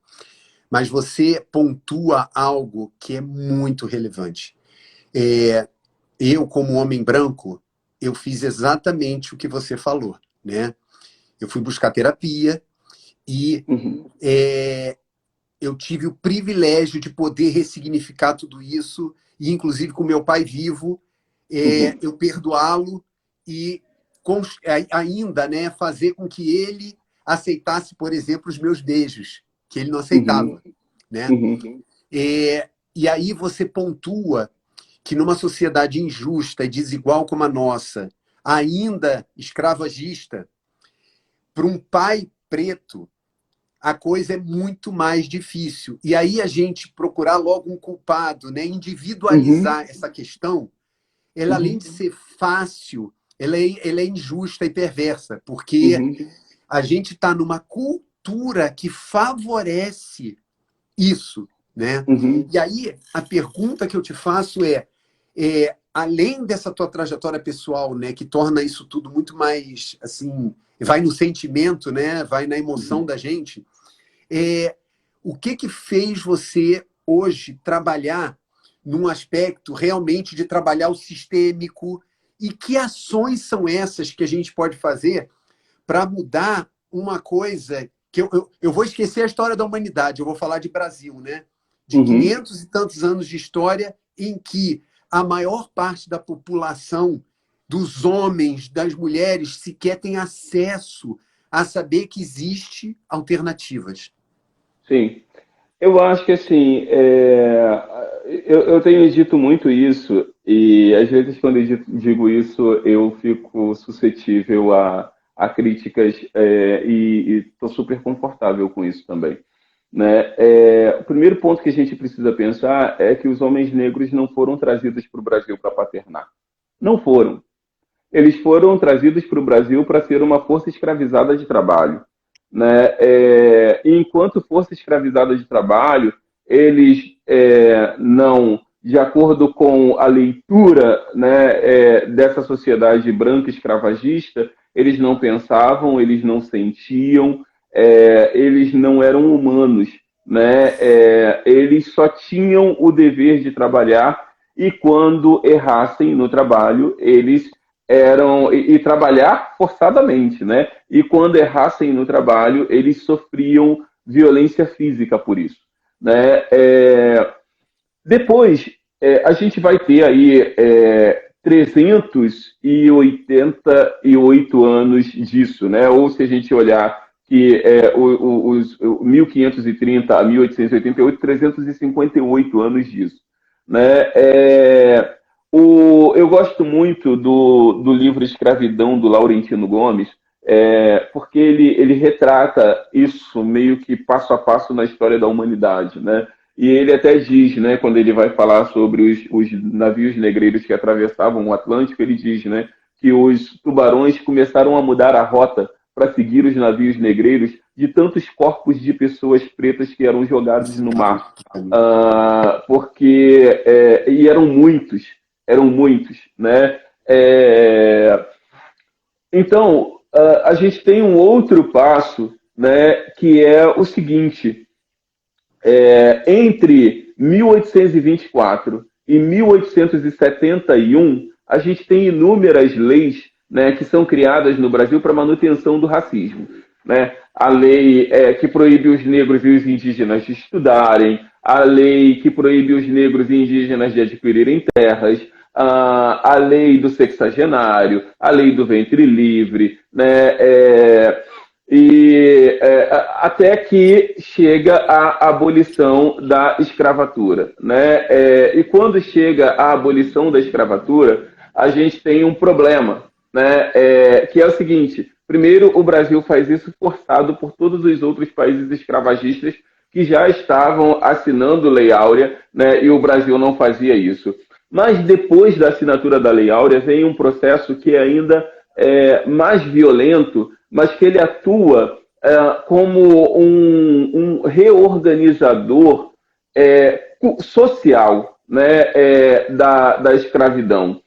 Mas você pontua algo que é muito relevante. Eu, como homem branco, eu fiz exatamente o que você falou, né? Eu fui buscar terapia e eu tive o privilégio de poder ressignificar tudo isso, e inclusive com meu pai vivo, eu perdoá-lo e ainda, né, fazer com que ele aceitasse, por exemplo, os meus beijos, que ele não aceitava. Né? E aí você pontua que numa sociedade injusta e desigual como a nossa, ainda escravagista, para um pai preto, a coisa é muito mais difícil. E aí a gente procurar logo um culpado, né? Individualizar essa questão, ela, além de ser fácil, ela é injusta e perversa, porque a gente está numa cultura que favorece isso, né? E aí a pergunta que eu te faço além dessa tua trajetória pessoal, né, que torna isso tudo muito mais, assim, vai no sentimento, né, vai na emoção da gente, o que fez você hoje trabalhar num aspecto realmente de trabalhar o sistêmico, e que ações são essas que a gente pode fazer para mudar uma coisa que eu vou esquecer a história da humanidade, eu vou falar de Brasil, né? De 500 e tantos anos de história em que a maior parte da população, dos homens, das mulheres, sequer tem acesso a saber que existe alternativas. Sim. Eu acho que, assim, eu tenho dito muito isso, e às vezes quando eu digo isso, eu fico suscetível a críticas, e estou super confortável com isso também. Né? O primeiro ponto que a gente precisa pensar é que os homens negros não foram trazidos para o Brasil para paternar. Não foram. Eles foram trazidos para o Brasil para ser uma força escravizada de trabalho. Né? Enquanto força escravizada de trabalho, eles não, de acordo com a leitura, né, dessa sociedade branca escravagista, eles não pensavam, eles não sentiam, eles não eram humanos, né? Eles só tinham o dever de trabalhar, e quando errassem no trabalho, eles e trabalhar forçadamente, né? E quando errassem no trabalho, eles sofriam violência física por isso, né? Depois, a gente vai ter aí 388 anos disso, né? Ou se a gente olhar que os 1530 a 1888, 358 anos disso, né? Eu gosto muito do livro Escravidão, do Laurentino Gomes, porque ele retrata isso meio que passo a passo na história da humanidade, né? E ele até diz, né, quando ele vai falar sobre os navios negreiros que atravessavam o Atlântico, ele diz, né, que os tubarões começaram a mudar a rota para seguir os navios negreiros de tantos corpos de pessoas pretas que eram jogados no mar. Porque e eram muitos, né? Então, a gente tem um outro passo, né, que é o seguinte: entre 1824 e 1871, a gente tem inúmeras leis, né, que são criadas no Brasil para manutenção do racismo, né? A lei que proíbe os negros e os indígenas de estudarem, a lei que proíbe os negros e indígenas de adquirirem terras, a lei do sexagenário, a lei do ventre livre, né? Até que chega a abolição da escravatura, né? E quando chega a abolição da escravatura, a gente tem um problema, né? Que é o seguinte: primeiro, o Brasil faz isso forçado por todos os outros países escravagistas que já estavam assinando Lei Áurea, né? E o Brasil não fazia isso. Mas depois da assinatura da Lei Áurea vem um processo que é ainda mais violento, mas que ele atua como um reorganizador social, né, da escravidão,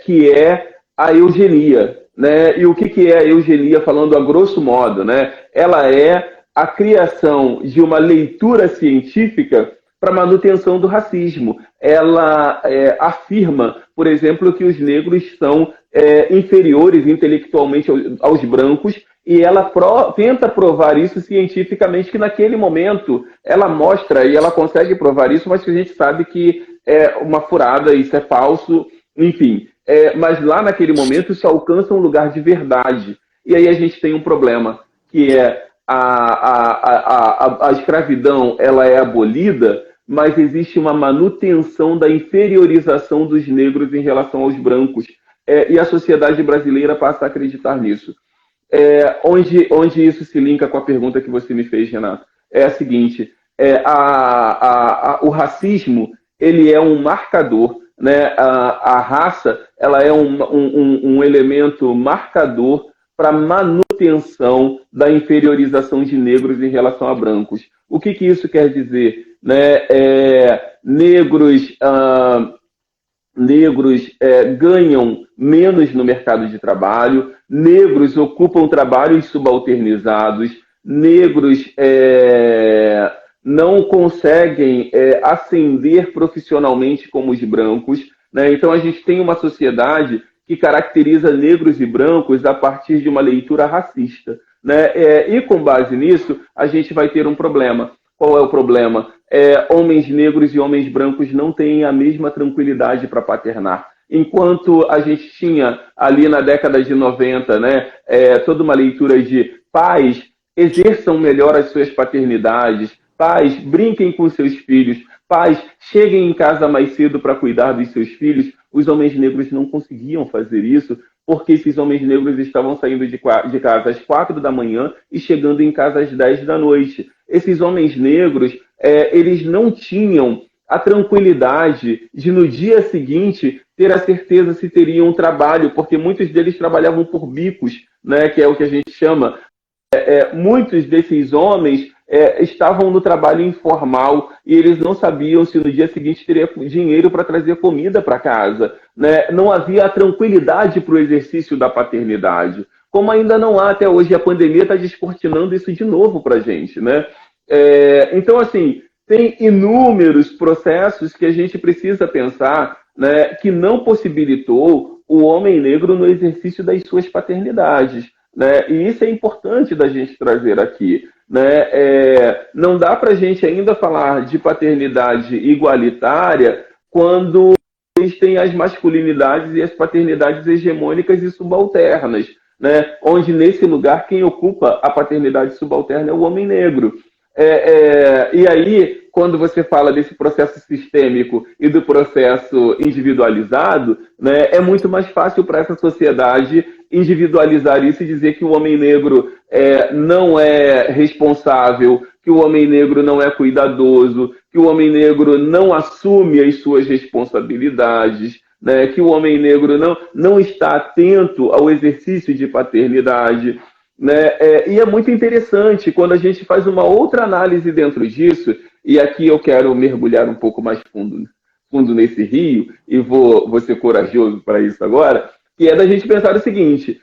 que é a eugenia, né? E o que é a eugenia, falando a grosso modo, né? Ela é a criação de uma leitura científica para manutenção do racismo. Ela afirma, por exemplo, que os negros são inferiores intelectualmente aos brancos, e ela tenta provar isso cientificamente, que naquele momento ela mostra e ela consegue provar isso, mas que a gente sabe que é uma furada, isso é falso, enfim. Mas lá naquele momento isso alcança um lugar de verdade. E aí a gente tem um problema, que é a escravidão, ela é abolida, mas existe uma manutenção da inferiorização dos negros em relação aos brancos. E a sociedade brasileira passa a acreditar nisso. Onde isso se linka com a pergunta que você me fez, Renato? É a seguinte: o racismo, ele é um marcador, né? A raça, ela é um elemento marcador para manutenção da inferiorização de negros em relação a brancos. O que isso quer dizer? Né? Negros ganham menos no mercado de trabalho, negros ocupam trabalhos subalternizados, negros não conseguem ascender profissionalmente como os brancos, né? Então a gente tem uma sociedade que caracteriza negros e brancos a partir de uma leitura racista, né? E com base nisso, a gente vai ter um problema. Qual é o problema? Homens negros e homens brancos não têm a mesma tranquilidade para paternar. Enquanto a gente tinha ali na década de 90, né, toda uma leitura de pais exerçam melhor as suas paternidades, pais brinquem com seus filhos, pais cheguem em casa mais cedo para cuidar dos seus filhos, os homens negros não conseguiam fazer isso, porque esses homens negros estavam saindo de casa às 4 da manhã e chegando em casa às 10 da noite. Esses homens negros, eles não tinham a tranquilidade de, no dia seguinte, ter a certeza se teriam um trabalho, porque muitos deles trabalhavam por bicos, né, que é o que a gente chama. Muitos desses homens estavam no trabalho informal e eles não sabiam se no dia seguinte teria dinheiro para trazer comida para casa, né? Não havia a tranquilidade para o exercício da paternidade. como ainda não há até hoje. A pandemia está descortinando isso de novo para a gente, né? Então, assim, tem inúmeros processos que a gente precisa pensar, né, que não possibilitou o homem negro no exercício das suas paternidades, né? E isso é importante da gente trazer aqui, né? Não dá para a gente ainda falar de paternidade igualitária quando existem as masculinidades e as paternidades hegemônicas e subalternas, né? Onde, nesse lugar, quem ocupa a paternidade subalterna é o homem negro. E aí, quando você fala desse processo sistêmico e do processo individualizado, né, é muito mais fácil para essa sociedade individualizar isso e dizer que o homem negro não é responsável, que o homem negro não é cuidadoso, que o homem negro não assume as suas responsabilidades, né, que o homem negro não está atento ao exercício de paternidade. Né? E é muito interessante quando a gente faz uma outra análise dentro disso, e aqui eu quero mergulhar um pouco mais fundo nesse rio, e vou ser corajoso para isso agora, que é da gente pensar o seguinte: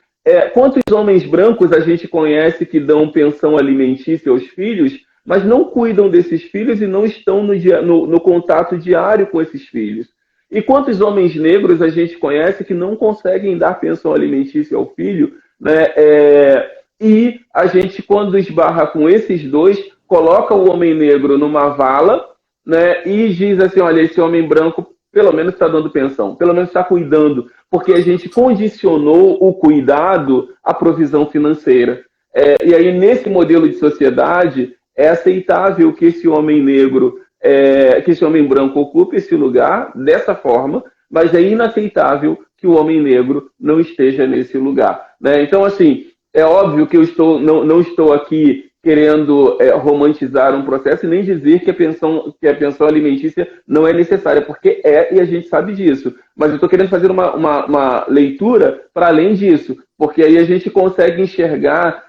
quantos homens brancos a gente conhece que dão pensão alimentícia aos filhos, mas não cuidam desses filhos e não estão no contato diário com esses filhos? E quantos homens negros a gente conhece que não conseguem dar pensão alimentícia ao filho, né? E a gente, quando esbarra com esses dois, coloca o homem negro numa vala, né, e diz assim: olha, esse homem branco pelo menos está dando pensão, pelo menos está cuidando, porque a gente condicionou o cuidado à provisão financeira. E aí, nesse modelo de sociedade, é aceitável que esse homem negro, que esse homem branco ocupe esse lugar dessa forma, mas é inaceitável que o homem negro não esteja nesse lugar. Né? Então, assim, é óbvio que eu não estou aqui querendo romantizar um processo e nem dizer que a pensão alimentícia não é necessária, porque e a gente sabe disso. Mas eu estou querendo fazer uma leitura para além disso, porque aí a gente consegue enxergar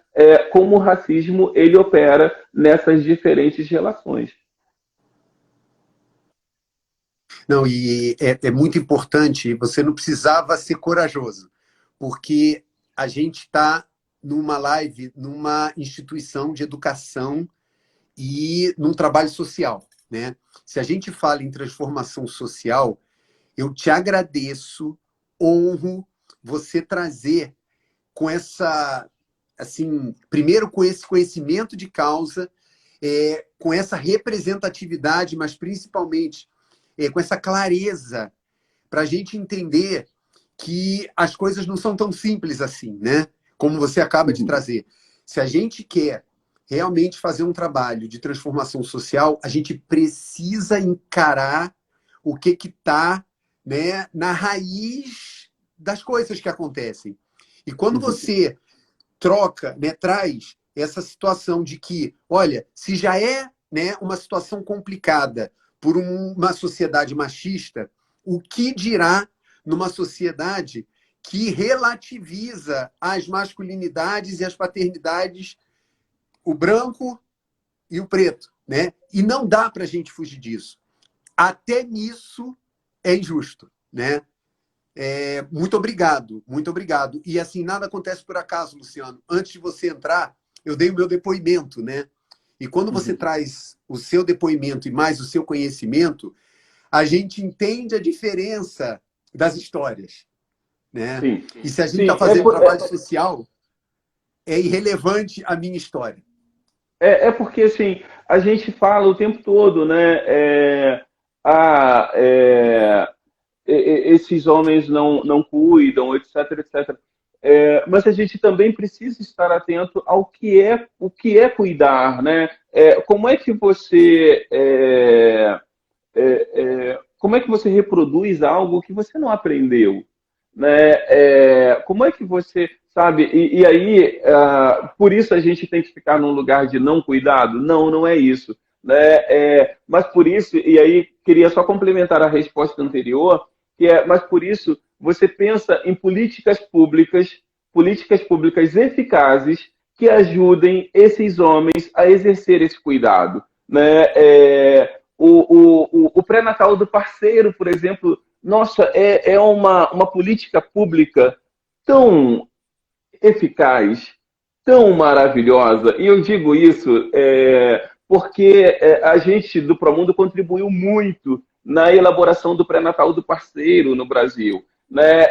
como o racismo ele opera nessas diferentes relações. Não, e é muito importante, você não precisava ser corajoso, porque a gente está numa live, numa instituição de educação e num trabalho social, né? Se a gente fala em transformação social, eu te agradeço, honro você trazer com essa, assim, primeiro com esse conhecimento de causa, com essa representatividade, mas principalmente com essa clareza para a gente entender que as coisas não são tão simples assim, né? Como você acaba de trazer. Se a gente quer realmente fazer um trabalho de transformação social, a gente precisa encarar o que está, né, na raiz das coisas que acontecem. E quando você troca, né, traz essa situação de que, olha, se já é, né, uma situação complicada por uma sociedade machista, o que dirá numa sociedade que relativiza as masculinidades e as paternidades, o branco e o preto, né? E não dá para a gente fugir disso. Até nisso é injusto, né? Muito obrigado, muito obrigado. E assim, nada acontece por acaso, Luciano. Antes de você entrar, eu dei o meu depoimento, né? E quando você traz o seu depoimento e mais o seu conhecimento, a gente entende a diferença das histórias. Né? Sim. E se a gente está fazendo trabalho social, é irrelevante a minha história. Porque assim, a gente fala o tempo todo, né? Esses homens não cuidam, etc, etc. Mas a gente também precisa estar atento ao que é cuidar, né? Como é que você como é que você reproduz algo que você não aprendeu? Né? Como é que você sabe? E aí, por isso a gente tem que ficar num lugar de não cuidado? Não é isso. Né? Mas por isso, e aí queria só complementar a resposta anterior, mas por isso você pensa em políticas públicas eficazes que ajudem esses homens a exercer esse cuidado. Né? O pré-natal do parceiro, por exemplo, nossa, é uma política pública tão eficaz, tão maravilhosa. E eu digo isso porque a gente do Promundo contribuiu muito na elaboração do pré-natal do parceiro no Brasil, né?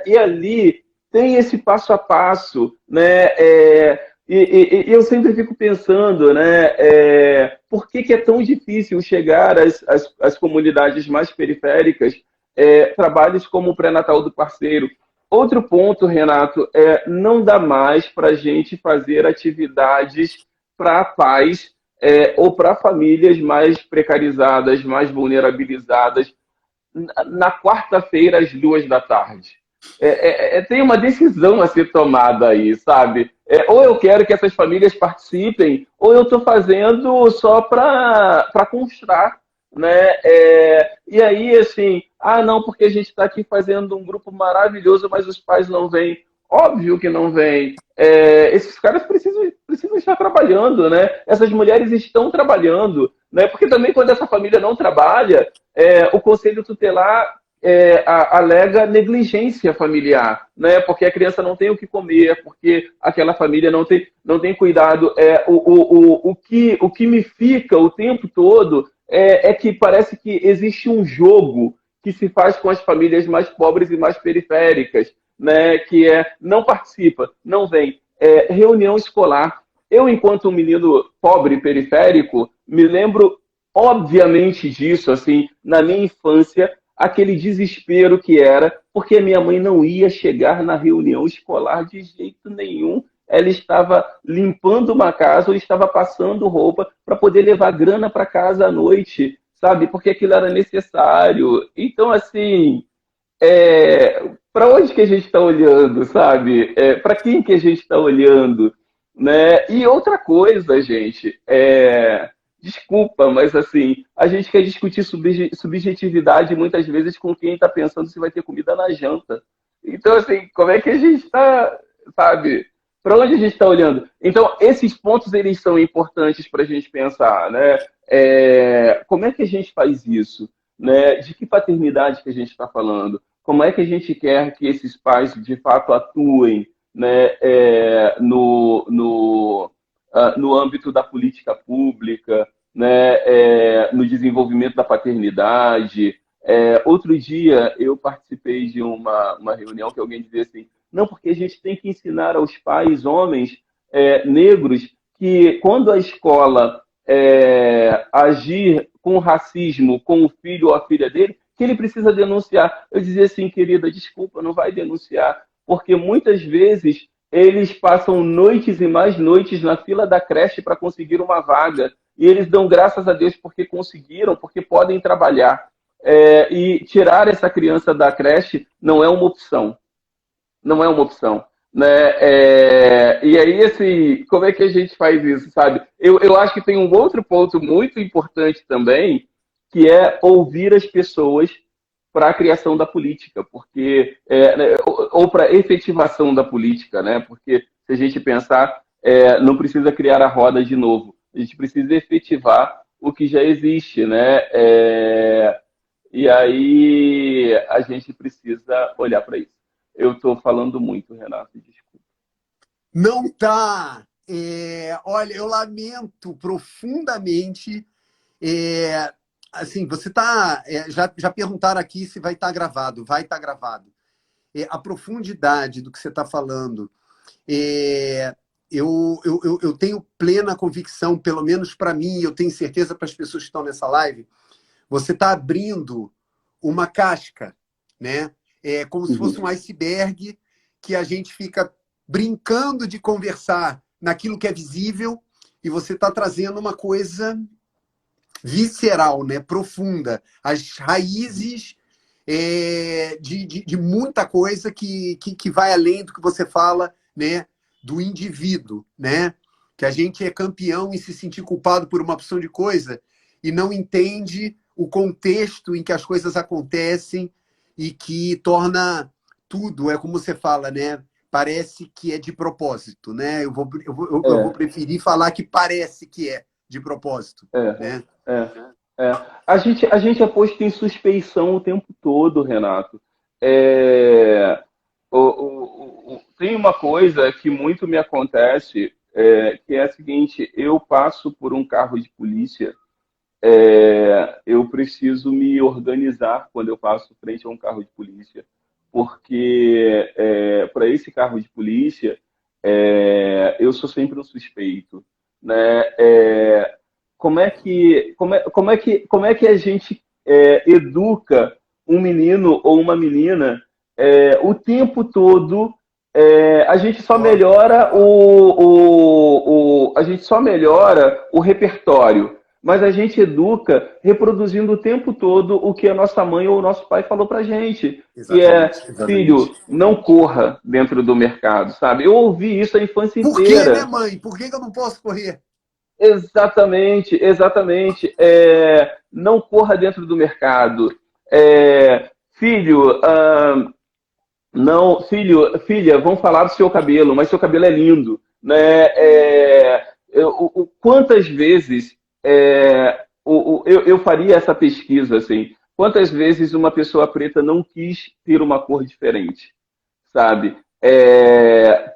E ali tem esse passo a passo, né? E eu sempre fico pensando, né? Por que é tão difícil chegar às comunidades mais periféricas trabalhos como o pré-natal do parceiro? Outro ponto, Renato, não dá mais para a gente fazer atividades para pais ou para famílias mais precarizadas, mais vulnerabilizadas, na quarta-feira, às 2 da tarde. Tem uma decisão a ser tomada aí, sabe? Ou eu quero que essas famílias participem, ou eu estou fazendo só para constar, né? E aí, assim, não, porque a gente está aqui fazendo um grupo maravilhoso, mas os pais não vêm. Óbvio que não vêm. Esses caras precisam estar trabalhando, né? Essas mulheres estão trabalhando, né? Porque também quando essa família não trabalha, o conselho tutelar alega negligência familiar, né? Porque a criança não tem o que comer, porque aquela família não tem cuidado. O que me fica o tempo todo que parece que existe um jogo que se faz com as famílias mais pobres e mais periféricas, né? Que não participa, não vem. Reunião escolar. Eu, enquanto um menino pobre periférico, me lembro obviamente disso, assim, na minha infância, aquele desespero que era, porque minha mãe não ia chegar na reunião escolar de jeito nenhum. Ela estava limpando uma casa ou estava passando roupa para poder levar grana para casa à noite, sabe? Porque aquilo era necessário. Então, assim, para onde que a gente está olhando, sabe? Para quem que a gente está olhando, né? E outra coisa, gente, desculpa, mas assim, a gente quer discutir subjetividade muitas vezes com quem está pensando se vai ter comida na janta. Então, assim, como é que a gente está, sabe? Para onde a gente está olhando? Então, esses pontos, eles são importantes para a gente pensar, né? Como é que a gente faz isso? Né? De que paternidade que a gente está falando? Como é que a gente quer que esses pais, de fato, atuem, né? No âmbito da política pública, né, no desenvolvimento da paternidade. Outro dia eu participei de uma reunião que alguém dizia assim, não, porque a gente tem que ensinar aos pais, homens negros, que quando a escola agir com racismo com o filho ou a filha dele, que ele precisa denunciar. Eu dizia assim, querida, desculpa, não vai denunciar, porque muitas vezes eles passam noites e mais noites na fila da creche para conseguir uma vaga. E eles dão graças a Deus porque conseguiram, porque podem trabalhar. E tirar essa criança da creche não é uma opção. Não é uma opção. Né? E aí, assim, como é que a gente faz isso, sabe? Eu acho que tem um outro ponto muito importante também, que é ouvir as pessoas para a criação da política, porque ou para a efetivação da política, né? Porque se a gente pensar, não precisa criar a roda de novo, a gente precisa efetivar o que já existe, né? E aí a gente precisa olhar para isso. Eu estou falando muito, Renato, desculpa. Não tá. Olha, eu lamento profundamente. Assim, você tá. Já perguntaram aqui se vai estar gravado. Vai estar gravado. A profundidade do que você está falando. Eu tenho plena convicção, pelo menos para mim, eu tenho certeza para as pessoas que estão nessa live, você está abrindo uma casca, né? Como se fosse um iceberg que a gente fica brincando de conversar naquilo que é visível e você está trazendo uma coisa visceral, né? Profunda. As raízes de muita coisa que vai além do que você fala, né? Do indivíduo, né? Que a gente é campeão em se sentir culpado por uma opção de coisa e não entende o contexto em que as coisas acontecem e que torna tudo, como você fala, né? Parece que é de propósito, né? Eu vou preferir falar que parece que é de propósito, né? A gente é posto em suspeição o tempo todo, Renato. Tem uma coisa que muito me acontece, que é a seguinte: eu passo por um carro de polícia, eu preciso me organizar quando eu passo frente a um carro de polícia, porque para esse carro de polícia eu sou sempre um suspeito, né? Como é que a gente educa um menino ou uma menina o tempo todo? A gente só melhora a gente só melhora o repertório, mas a gente educa reproduzindo o tempo todo o que a nossa mãe ou o nosso pai falou pra gente, que é: Exatamente, exatamente. filho, não corra dentro do mercado, sabe? Eu ouvi isso a infância Por que, né, inteira. mãe? Por que eu não posso correr? Exatamente, exatamente. Não corra dentro do mercado. Filho, não, filha, vão falar do seu cabelo, mas seu cabelo é lindo, né? Quantas vezes eu faria essa pesquisa assim? Quantas vezes uma pessoa preta não quis ter uma cor diferente, sabe?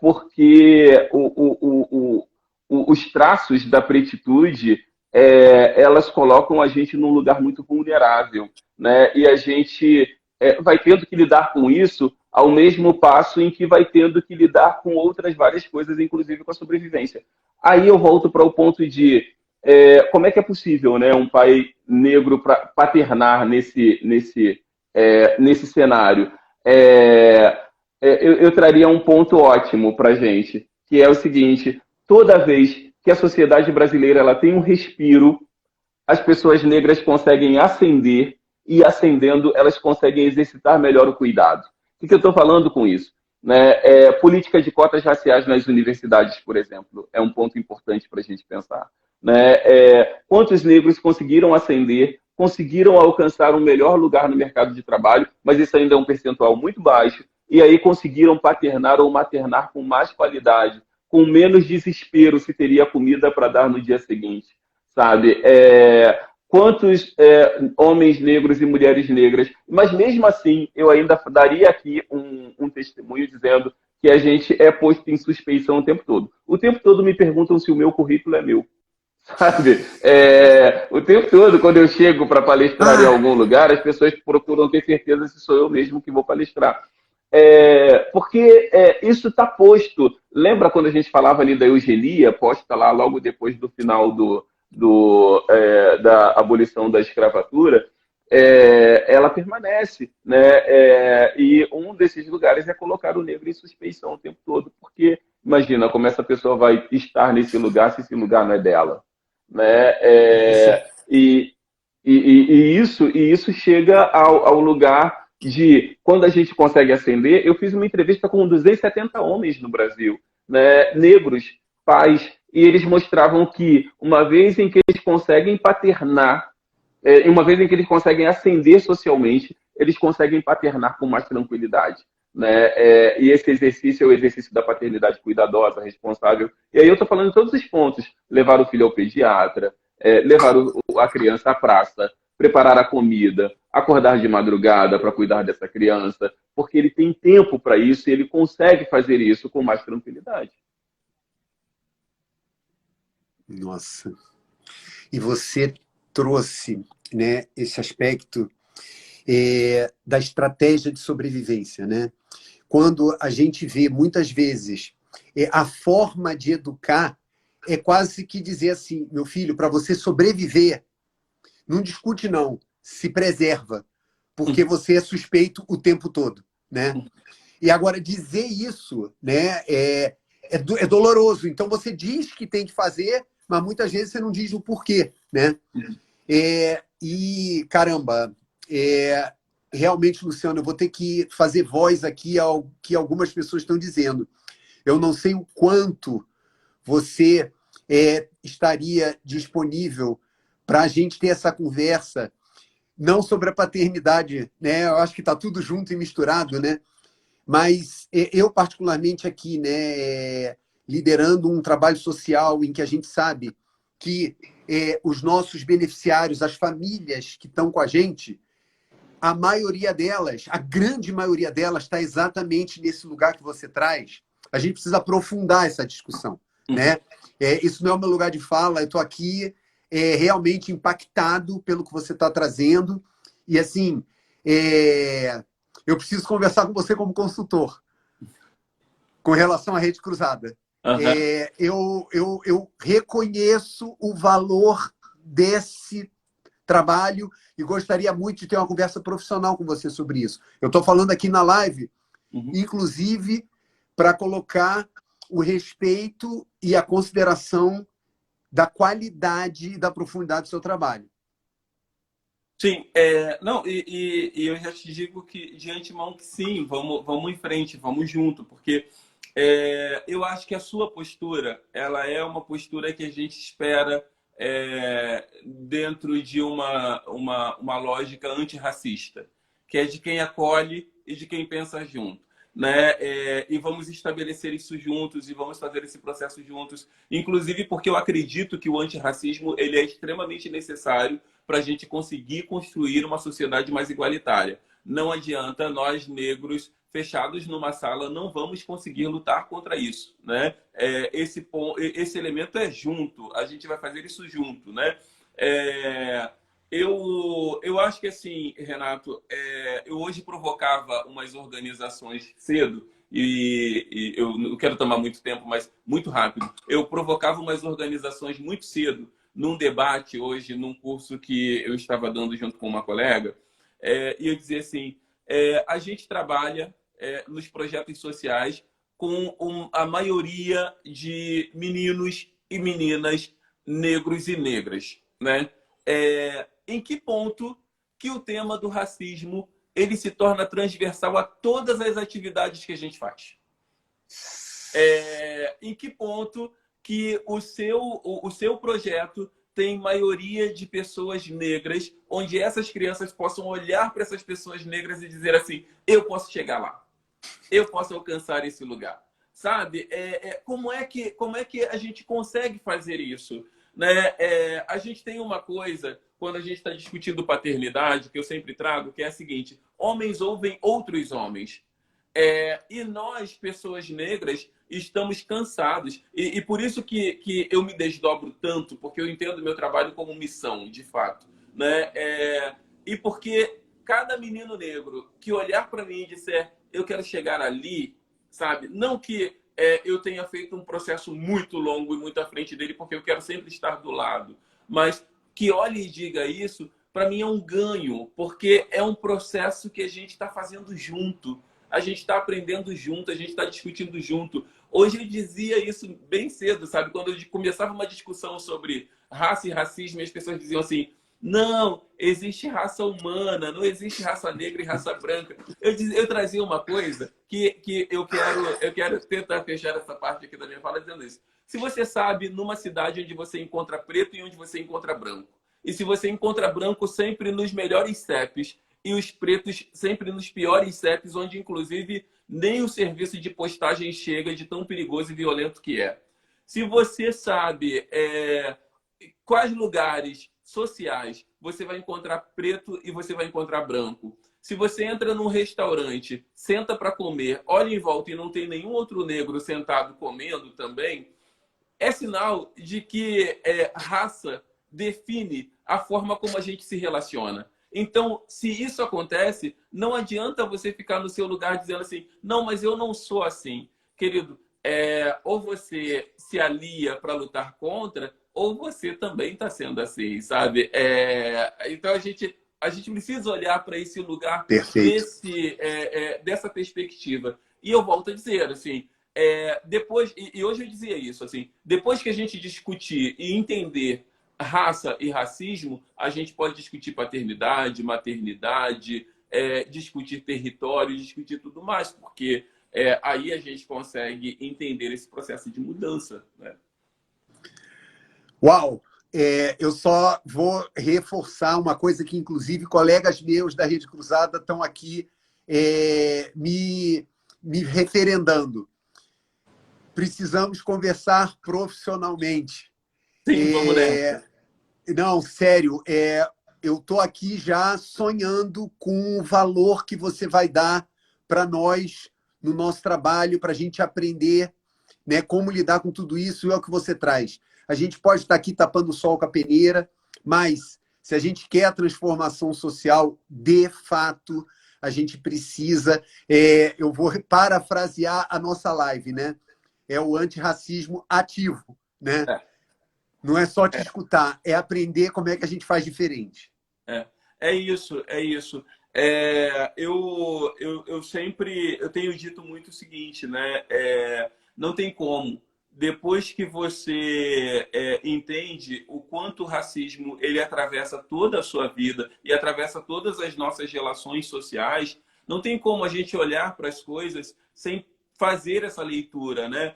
Porque os traços da pretitude elas colocam a gente num lugar muito vulnerável, né? E a gente vai tendo que lidar com isso ao mesmo passo em que vai tendo que lidar com outras várias coisas, inclusive com a sobrevivência. Aí eu volto para o ponto de como é que é possível, né, um pai negro paternar nesse cenário. Eu traria um ponto ótimo para a gente, que é o seguinte: toda vez que a sociedade brasileira ela tem um respiro, as pessoas negras conseguem ascender, e ascendendo, elas conseguem exercitar melhor o cuidado. O que eu estou falando com isso? Né? Política de cotas raciais nas universidades, por exemplo, é um ponto importante para a gente pensar. Né? Quantos negros conseguiram ascender, conseguiram alcançar um melhor lugar no mercado de trabalho, mas isso ainda é um percentual muito baixo, e aí conseguiram paternar ou maternar com mais qualidade, com menos desespero se teria comida para dar no dia seguinte, sabe? Quantos homens negros e mulheres negras, mas mesmo assim eu ainda daria aqui um testemunho dizendo que a gente é posto em suspeição o tempo todo me perguntam se o meu currículo é meu, sabe? O tempo todo, quando eu chego para palestrar em Ah, algum lugar, as pessoas procuram ter certeza se sou eu mesmo que vou palestrar. Porque isso está posto. Lembra quando a gente falava ali da eugenia, posta lá logo depois do final da abolição da escravatura? Ela permanece, né? E um desses lugares é colocar o negro em suspeição o tempo todo, porque imagina como essa pessoa vai estar nesse lugar se esse lugar não é dela, né? isso. E isso chega ao lugar de, quando a gente consegue ascender. Eu fiz uma entrevista com 270 homens no Brasil, né, negros, pais, e eles mostravam que uma vez em que eles conseguem paternar, uma vez em que eles conseguem ascender socialmente, eles conseguem paternar com mais tranquilidade. Né? E esse exercício é o exercício da paternidade cuidadosa, responsável. E aí eu estou falando de todos os pontos: levar o filho ao pediatra, levar a criança à praça, preparar a comida, acordar de madrugada para cuidar dessa criança, porque ele tem tempo para isso e ele consegue fazer isso com mais tranquilidade. Nossa. E você trouxe, né, esse aspecto da estratégia de sobrevivência, né? Quando a gente vê, muitas vezes, a forma de educar é quase que dizer assim: meu filho, para você sobreviver, não discute não, se preserva, porque você é suspeito o tempo todo, né? E agora, dizer isso, né, é doloroso. Então, você diz que tem que fazer, mas muitas vezes você não diz o porquê, né? E, caramba, realmente, Luciano, eu vou ter que fazer voz aqui ao que algumas pessoas estão dizendo. Eu não sei o quanto você estaria disponível para a gente ter essa conversa, não sobre a paternidade, né? Eu acho que está tudo junto e misturado, né? Mas eu, particularmente aqui, né, liderando um trabalho social em que a gente sabe que os nossos beneficiários, as famílias que estão com a gente, a maioria delas, a grande maioria delas, está exatamente nesse lugar que você traz. A gente precisa aprofundar essa discussão, né? Isso não é o meu lugar de fala, eu estou aqui realmente impactado pelo que você está trazendo. E, assim, eu preciso conversar com você como consultor com relação à rede cruzada. Uhum. Eu reconheço o valor desse trabalho e gostaria muito de ter uma conversa profissional com você sobre isso. Eu estou falando aqui na live, inclusive, para colocar o respeito e a consideração da qualidade e da profundidade do seu trabalho. Sim, não, e eu já te digo que de antemão que sim, vamos em frente, vamos junto, porque eu acho que a sua postura, ela é uma postura que a gente espera dentro de uma lógica antirracista, que é de quem acolhe e de quem pensa junto. Né? E vamos estabelecer isso juntos e vamos fazer esse processo juntos, inclusive porque eu acredito que o antirracismo ele é extremamente necessário para a gente conseguir construir uma sociedade mais igualitária. Não adianta nós, negros, fechados numa sala, não vamos conseguir lutar contra isso. Né? Esse elemento é junto, a gente vai fazer isso junto. Né? Eu acho que assim, Renato, eu hoje provocava umas organizações cedo, e eu não quero tomar muito tempo, mas muito rápido. Eu provocava umas organizações muito cedo, num debate hoje, num curso que eu estava dando junto com uma colega, e eu dizia assim, a gente trabalha nos projetos sociais com a maioria de meninos e meninas negros e negras, né? Em que ponto que o tema do racismo ele se torna transversal a todas as atividades que a gente faz? Em que ponto que o seu projeto tem maioria de pessoas negras, onde essas crianças possam olhar para essas pessoas negras e dizer assim, eu posso chegar lá, eu posso alcançar esse lugar, sabe? Como é que a gente consegue fazer isso? Né? A gente tem uma coisa, quando a gente está discutindo paternidade, que eu sempre trago, que é a seguinte, homens ouvem outros homens. E nós, pessoas negras, estamos cansados. E por isso que eu me desdobro tanto, porque eu entendo o meu trabalho como missão, de fato. Né? E porque cada menino negro que olhar para mim e disser eu quero chegar ali, sabe? Não que eu tenha feito um processo muito longo e muito à frente dele, porque eu quero sempre estar do lado. Mas que olhe e diga isso, para mim é um ganho, porque é um processo que a gente está fazendo junto. A gente está aprendendo junto, a gente está discutindo junto. Hoje eu dizia isso bem cedo, sabe? Quando eu começava uma discussão sobre raça e racismo, as pessoas diziam assim, não, existe raça humana, não existe raça negra e raça branca. Eu trazia uma coisa que eu quero tentar fechar essa parte aqui da minha fala dizendo isso. Se você sabe, numa cidade onde você encontra preto e onde você encontra branco, e se você encontra branco sempre nos melhores CEPs e os pretos sempre nos piores CEPs, onde inclusive nem o serviço de postagem chega de tão perigoso e violento que é. Se você sabe quais lugares sociais você vai encontrar preto e você vai encontrar branco. Se você entra num restaurante, senta para comer, olha em volta e não tem nenhum outro negro sentado comendo também, é sinal de que raça define a forma como a gente se relaciona. Então, se isso acontece, não adianta você ficar no seu lugar dizendo assim, não, mas eu não sou assim. Querido, ou você se alia para lutar contra, ou você também está sendo assim, sabe? Então, a gente precisa olhar para esse lugar dessa perspectiva. E eu volto a dizer, assim, depois, e hoje eu dizia isso, assim, depois que a gente discutir e entender raça e racismo, a gente pode discutir paternidade, maternidade, discutir território, discutir tudo mais, porque aí a gente consegue entender esse processo de mudança. Né? Uau! Eu só vou reforçar uma coisa que, inclusive, colegas meus da Rede Cruzada estão aqui me referendando. Precisamos conversar profissionalmente. Sim, vamos nessa. Não, sério, eu estou aqui já sonhando com o valor que você vai dar para nós no nosso trabalho, para a gente aprender, né, como lidar com tudo isso, é o que você traz. A gente pode estar aqui tapando o sol com a peneira, mas se a gente quer a transformação social, de fato, a gente precisa... eu vou parafrasear a nossa live, né? É o antirracismo ativo, né? Não é só te escutar, é aprender como é que a gente faz diferente. É isso, é isso. Eu sempre tenho dito muito o seguinte, né? Não tem como. Depois que você entende o quanto o racismo ele atravessa toda a sua vida e atravessa todas as nossas relações sociais, não tem como a gente olhar para as coisas sem fazer essa leitura, né?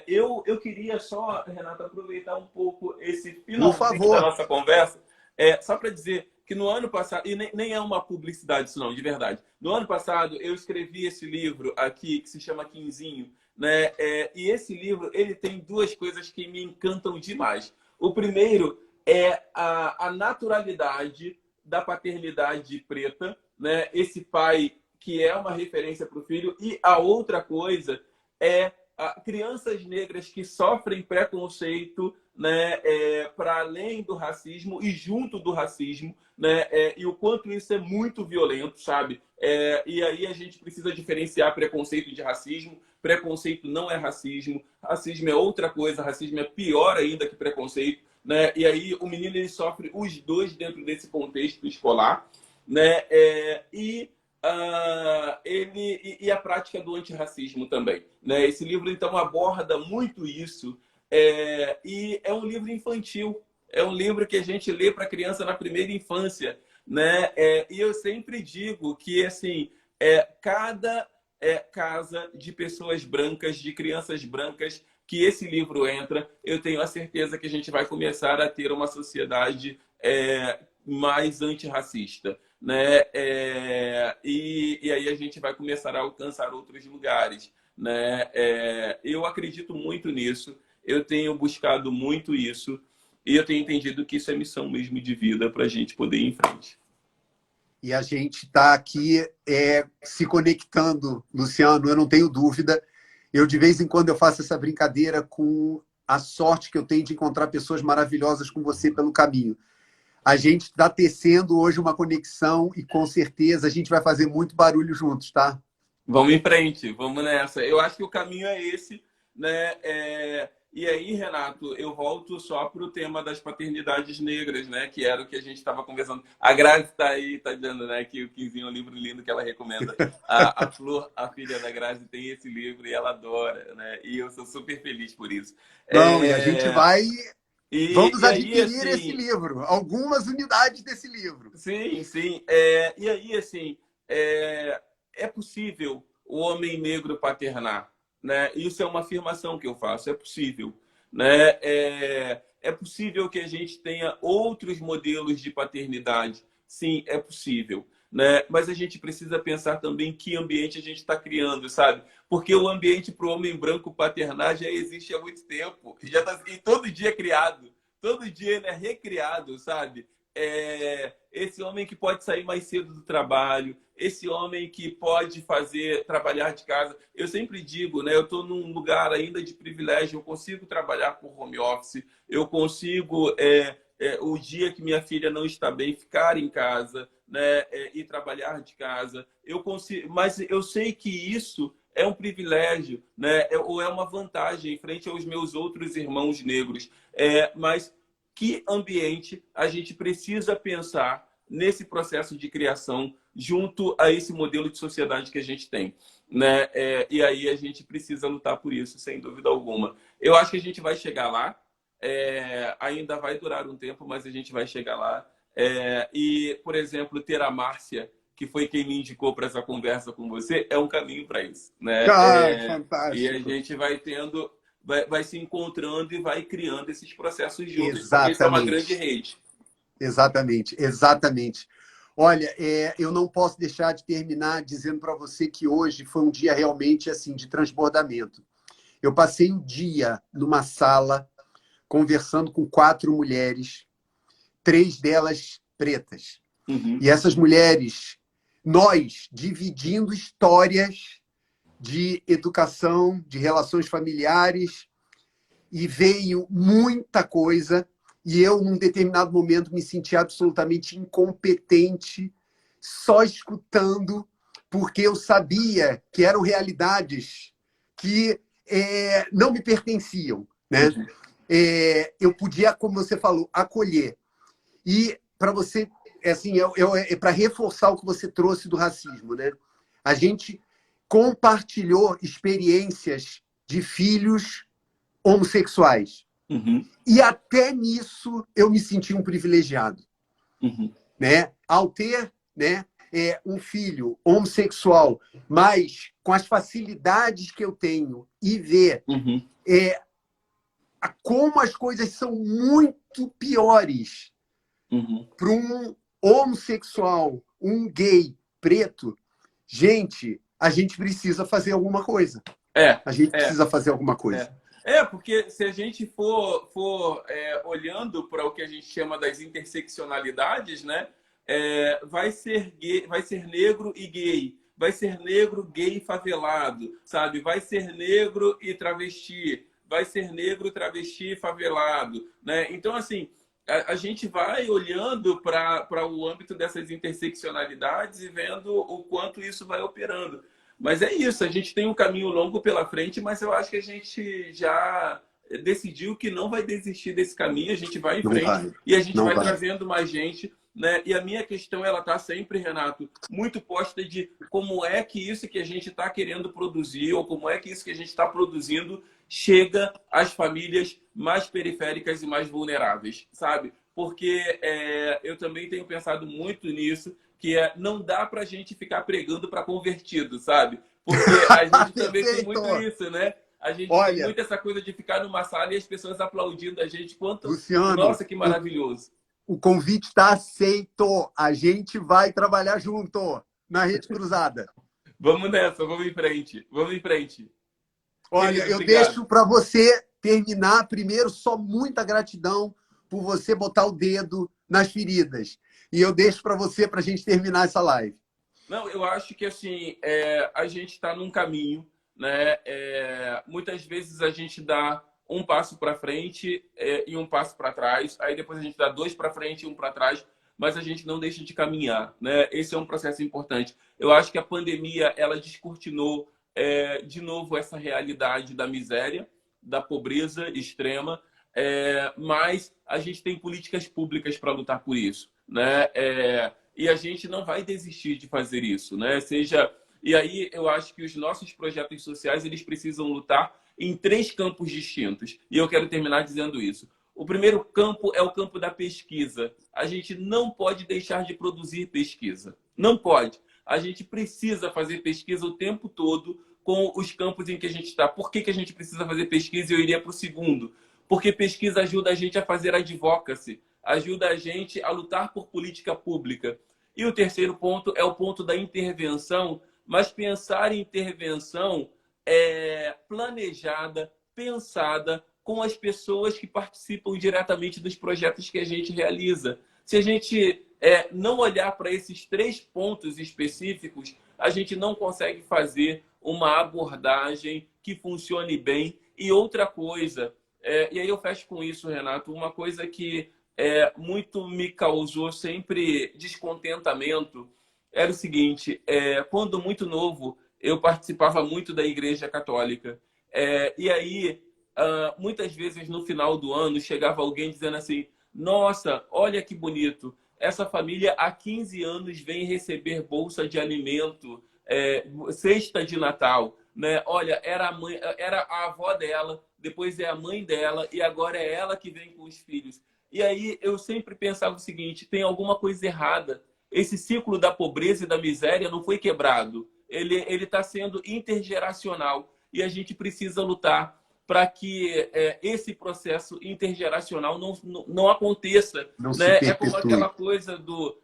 Eu queria só, Renata, aproveitar um pouco esse finalzinho da nossa conversa, só para dizer que no ano passado, e nem é uma publicidade isso não, de verdade, no ano passado eu escrevi esse livro aqui, que se chama Quinzinho, né? E esse livro ele tem duas coisas que me encantam demais. O primeiro é a naturalidade da paternidade preta, né? Esse pai que é uma referência para o filho, e a outra coisa é crianças negras que sofrem preconceito, né, para além do racismo e junto do racismo, né, e o quanto isso é muito violento, sabe? E aí a gente precisa diferenciar preconceito de racismo. Preconceito não é racismo, racismo é outra coisa, racismo é pior ainda que preconceito, né? E aí o menino ele sofre os dois dentro desse contexto escolar, né? E a prática do antirracismo também, né? Esse livro, então, aborda muito isso. E é um livro infantil. É um livro que a gente lê para criança na primeira infância, né? E eu sempre digo que, assim, cada casa de pessoas brancas, de crianças brancas, que esse livro entra, eu tenho a certeza que a gente vai começar a ter uma sociedade mais antirracista, né? E aí a gente vai começar a alcançar outros lugares, né? Eu acredito muito nisso, eu tenho buscado muito isso e eu tenho entendido que isso é missão mesmo de vida para a gente poder ir em frente. E a gente está aqui se conectando, Luciano, eu não tenho dúvida. Eu, de vez em quando, eu faço essa brincadeira com a sorte que eu tenho de encontrar pessoas maravilhosas com você pelo caminho. A gente está tecendo hoje uma conexão e, com certeza, a gente vai fazer muito barulho juntos, tá? Vamos em frente, vamos nessa. Eu acho que o caminho é esse, né? E aí, Renato, eu volto só para o tema das paternidades negras, né? Que era o que a gente estava conversando. A Grazi está aí, está dizendo, né? Que o Quinzinho é um livro lindo que ela recomenda. A Flor, a filha da Grazi, tem esse livro e ela adora, né? E eu sou super feliz por isso. Não, e a gente vai... Vamos E aí, adquirir assim, esse livro, algumas unidades desse livro. Sim, sim. E aí, assim, é possível o homem negro paternar, né? Isso é uma afirmação que eu faço, é possível, né? É possível que a gente tenha outros modelos de paternidade. Sim, é possível, né? Mas a gente precisa pensar também que ambiente a gente está criando, sabe? Porque o ambiente para o homem branco paternar já existe há muito tempo. Já tá, e todo dia é criado. Todo dia ele é recriado, sabe? Esse homem que pode sair mais cedo do trabalho, esse homem que pode trabalhar de casa. Eu sempre digo, né? Eu estou num lugar ainda de privilégio, eu consigo trabalhar por home office, eu consigo, o dia que minha filha não está bem, ficar em casa, né? E trabalhar de casa. Eu consigo, mas eu sei que isso é um privilégio, né? Ou é uma vantagem em frente aos meus outros irmãos negros. Mas que ambiente a gente precisa pensar nesse processo de criação junto a esse modelo de sociedade que a gente tem, né? E aí a gente precisa lutar por isso, sem dúvida alguma. Eu acho que a gente vai chegar lá, ainda vai durar um tempo, mas a gente vai chegar lá. E, por exemplo, ter a Márcia, que foi quem me indicou para essa conversa com você, é um caminho para isso, né? Fantástico. E a gente vai tendo... Vai se encontrando e vai criando esses processos juntos. Exatamente. Isso é uma grande rede. Exatamente, exatamente. Olha, eu não posso deixar de terminar dizendo para você que hoje foi um dia realmente assim de transbordamento. Eu passei o dia numa sala conversando com 4 mulheres, 3 delas pretas. Uhum. E essas mulheres, nós dividindo histórias de educação, de relações familiares, e veio muita coisa, e eu, num determinado momento, me senti absolutamente incompetente, só escutando, porque eu sabia que eram realidades que não me pertenciam, né? Uhum. Eu podia, como você falou, acolher. E para você, assim, para reforçar o que você trouxe do racismo, né? A gente compartilhou experiências de filhos homossexuais. Uhum. E até nisso eu me senti um privilegiado, Uhum. né? Ao ter, né, um filho homossexual, mas com as facilidades que eu tenho e ver Uhum. como as coisas são muito piores Uhum. para um homossexual, um gay preto, gente, a gente precisa fazer alguma coisa. É, A gente é. precisa fazer alguma coisa. Porque se a gente for olhando para o que a gente chama das interseccionalidades, né, vai ser gay, vai ser negro e gay, vai ser negro, gay e favelado, sabe? Vai ser negro e travesti, vai ser negro, travesti e favelado, né? Então, assim, a gente vai olhando para o âmbito dessas interseccionalidades e vendo o quanto isso vai operando. Mas é isso, a gente tem um caminho longo pela frente, mas eu acho que a gente já decidiu que não vai desistir desse caminho, a gente vai em frente e a gente vai trazendo mais gente, né? E a minha questão, ela tá sempre, Renato, muito posta de como é que isso que a gente está querendo produzir ou como é que isso que a gente está produzindo chega às famílias mais periféricas e mais vulneráveis, sabe? Porque eu também tenho pensado muito nisso, que não dá pra gente ficar pregando para convertido, sabe? Porque a gente também tem muito isso, né? A gente tem muito essa coisa de ficar numa sala e as pessoas aplaudindo a gente. Luciano, nossa, que maravilhoso. O convite está aceito. A gente vai trabalhar junto na Rede Cruzada. Vamos nessa, vamos em frente. Vamos em frente. Olha, Querido, eu obrigado. deixo para você terminar. Primeiro, só muita gratidão por você botar o dedo nas feridas. E eu deixo para você, para a gente terminar essa live. Não, eu acho que assim, a gente está num caminho, né? Muitas vezes a gente dá um passo para frente e um passo para trás, aí depois a gente dá dois para frente e um para trás, mas a gente não deixa de caminhar, né? Esse é um processo importante. Eu acho que a pandemia, ela descortinou de novo essa realidade da miséria, da pobreza extrema, mas a gente tem políticas públicas para lutar por isso, né? E a gente não vai desistir de fazer isso, né? E aí eu acho que os nossos projetos sociais, eles precisam lutar em 3 campos distintos. E eu quero terminar dizendo isso. O primeiro campo é o campo da pesquisa. A gente não pode deixar de produzir pesquisa. Não pode. A gente precisa fazer pesquisa o tempo todo com os campos em que a gente está. Por que a gente precisa fazer pesquisa? Eu iria para o segundo. Porque pesquisa ajuda a gente a fazer advocacy, ajuda a gente a lutar por política pública. E o terceiro ponto é o ponto da intervenção, mas pensar em intervenção planejada, pensada, com as pessoas que participam diretamente dos projetos que a gente realiza. Se a gente não olhar para esses 3 pontos específicos, a gente não consegue fazer uma abordagem que funcione bem. E outra coisa, e aí eu fecho com isso, Renato, uma coisa que muito me causou sempre descontentamento era o seguinte: quando muito novo, eu participava muito da Igreja Católica. E aí, muitas vezes no final do ano, chegava alguém dizendo assim: nossa, olha que bonito, essa família há 15 anos vem receber bolsa de alimento, cesta de Natal, né? Olha, era a avó dela, depois é a mãe dela e agora é ela que vem com os filhos. E aí eu sempre pensava o seguinte: tem alguma coisa errada. Esse ciclo da pobreza e da miséria não foi quebrado. Ele está sendo intergeracional e a gente precisa lutar para que esse processo intergeracional não aconteça. Não se né? perpetue. É como aquela coisa do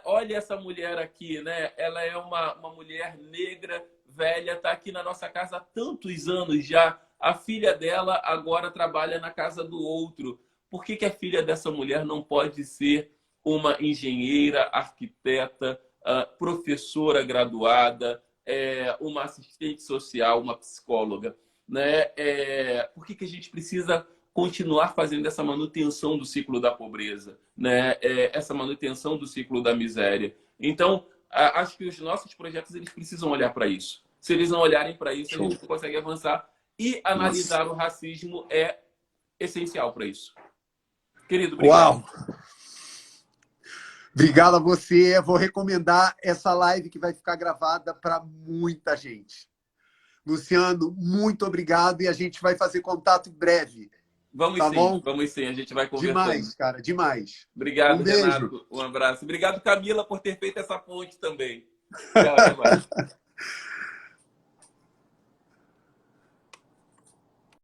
olha essa mulher aqui, né? Ela é uma mulher negra, velha, está aqui na nossa casa há tantos anos já. A filha dela agora trabalha na casa do outro. Por que a filha dessa mulher não pode ser uma engenheira, arquiteta, professora graduada, uma assistente social, uma psicóloga, né? Por que a gente precisa continuar fazendo essa manutenção do ciclo da pobreza, né? Essa manutenção do ciclo da miséria? Então, acho que os nossos projetos eles precisam olhar para isso. Se eles não olharem para isso, a gente não consegue avançar. E analisar o racismo é essencial para isso. Querido, obrigado. Uau! Obrigado a você. Vou recomendar essa live que vai ficar gravada para muita gente. Luciano, muito obrigado e a gente vai fazer contato em breve. Vamos tá sim, bom? Vamos sim, a gente vai conversando. Demais, cara, demais. Obrigado, beijo. Renato. Um abraço. Obrigado, Camila, por ter feito essa ponte também. Tchau, até mais.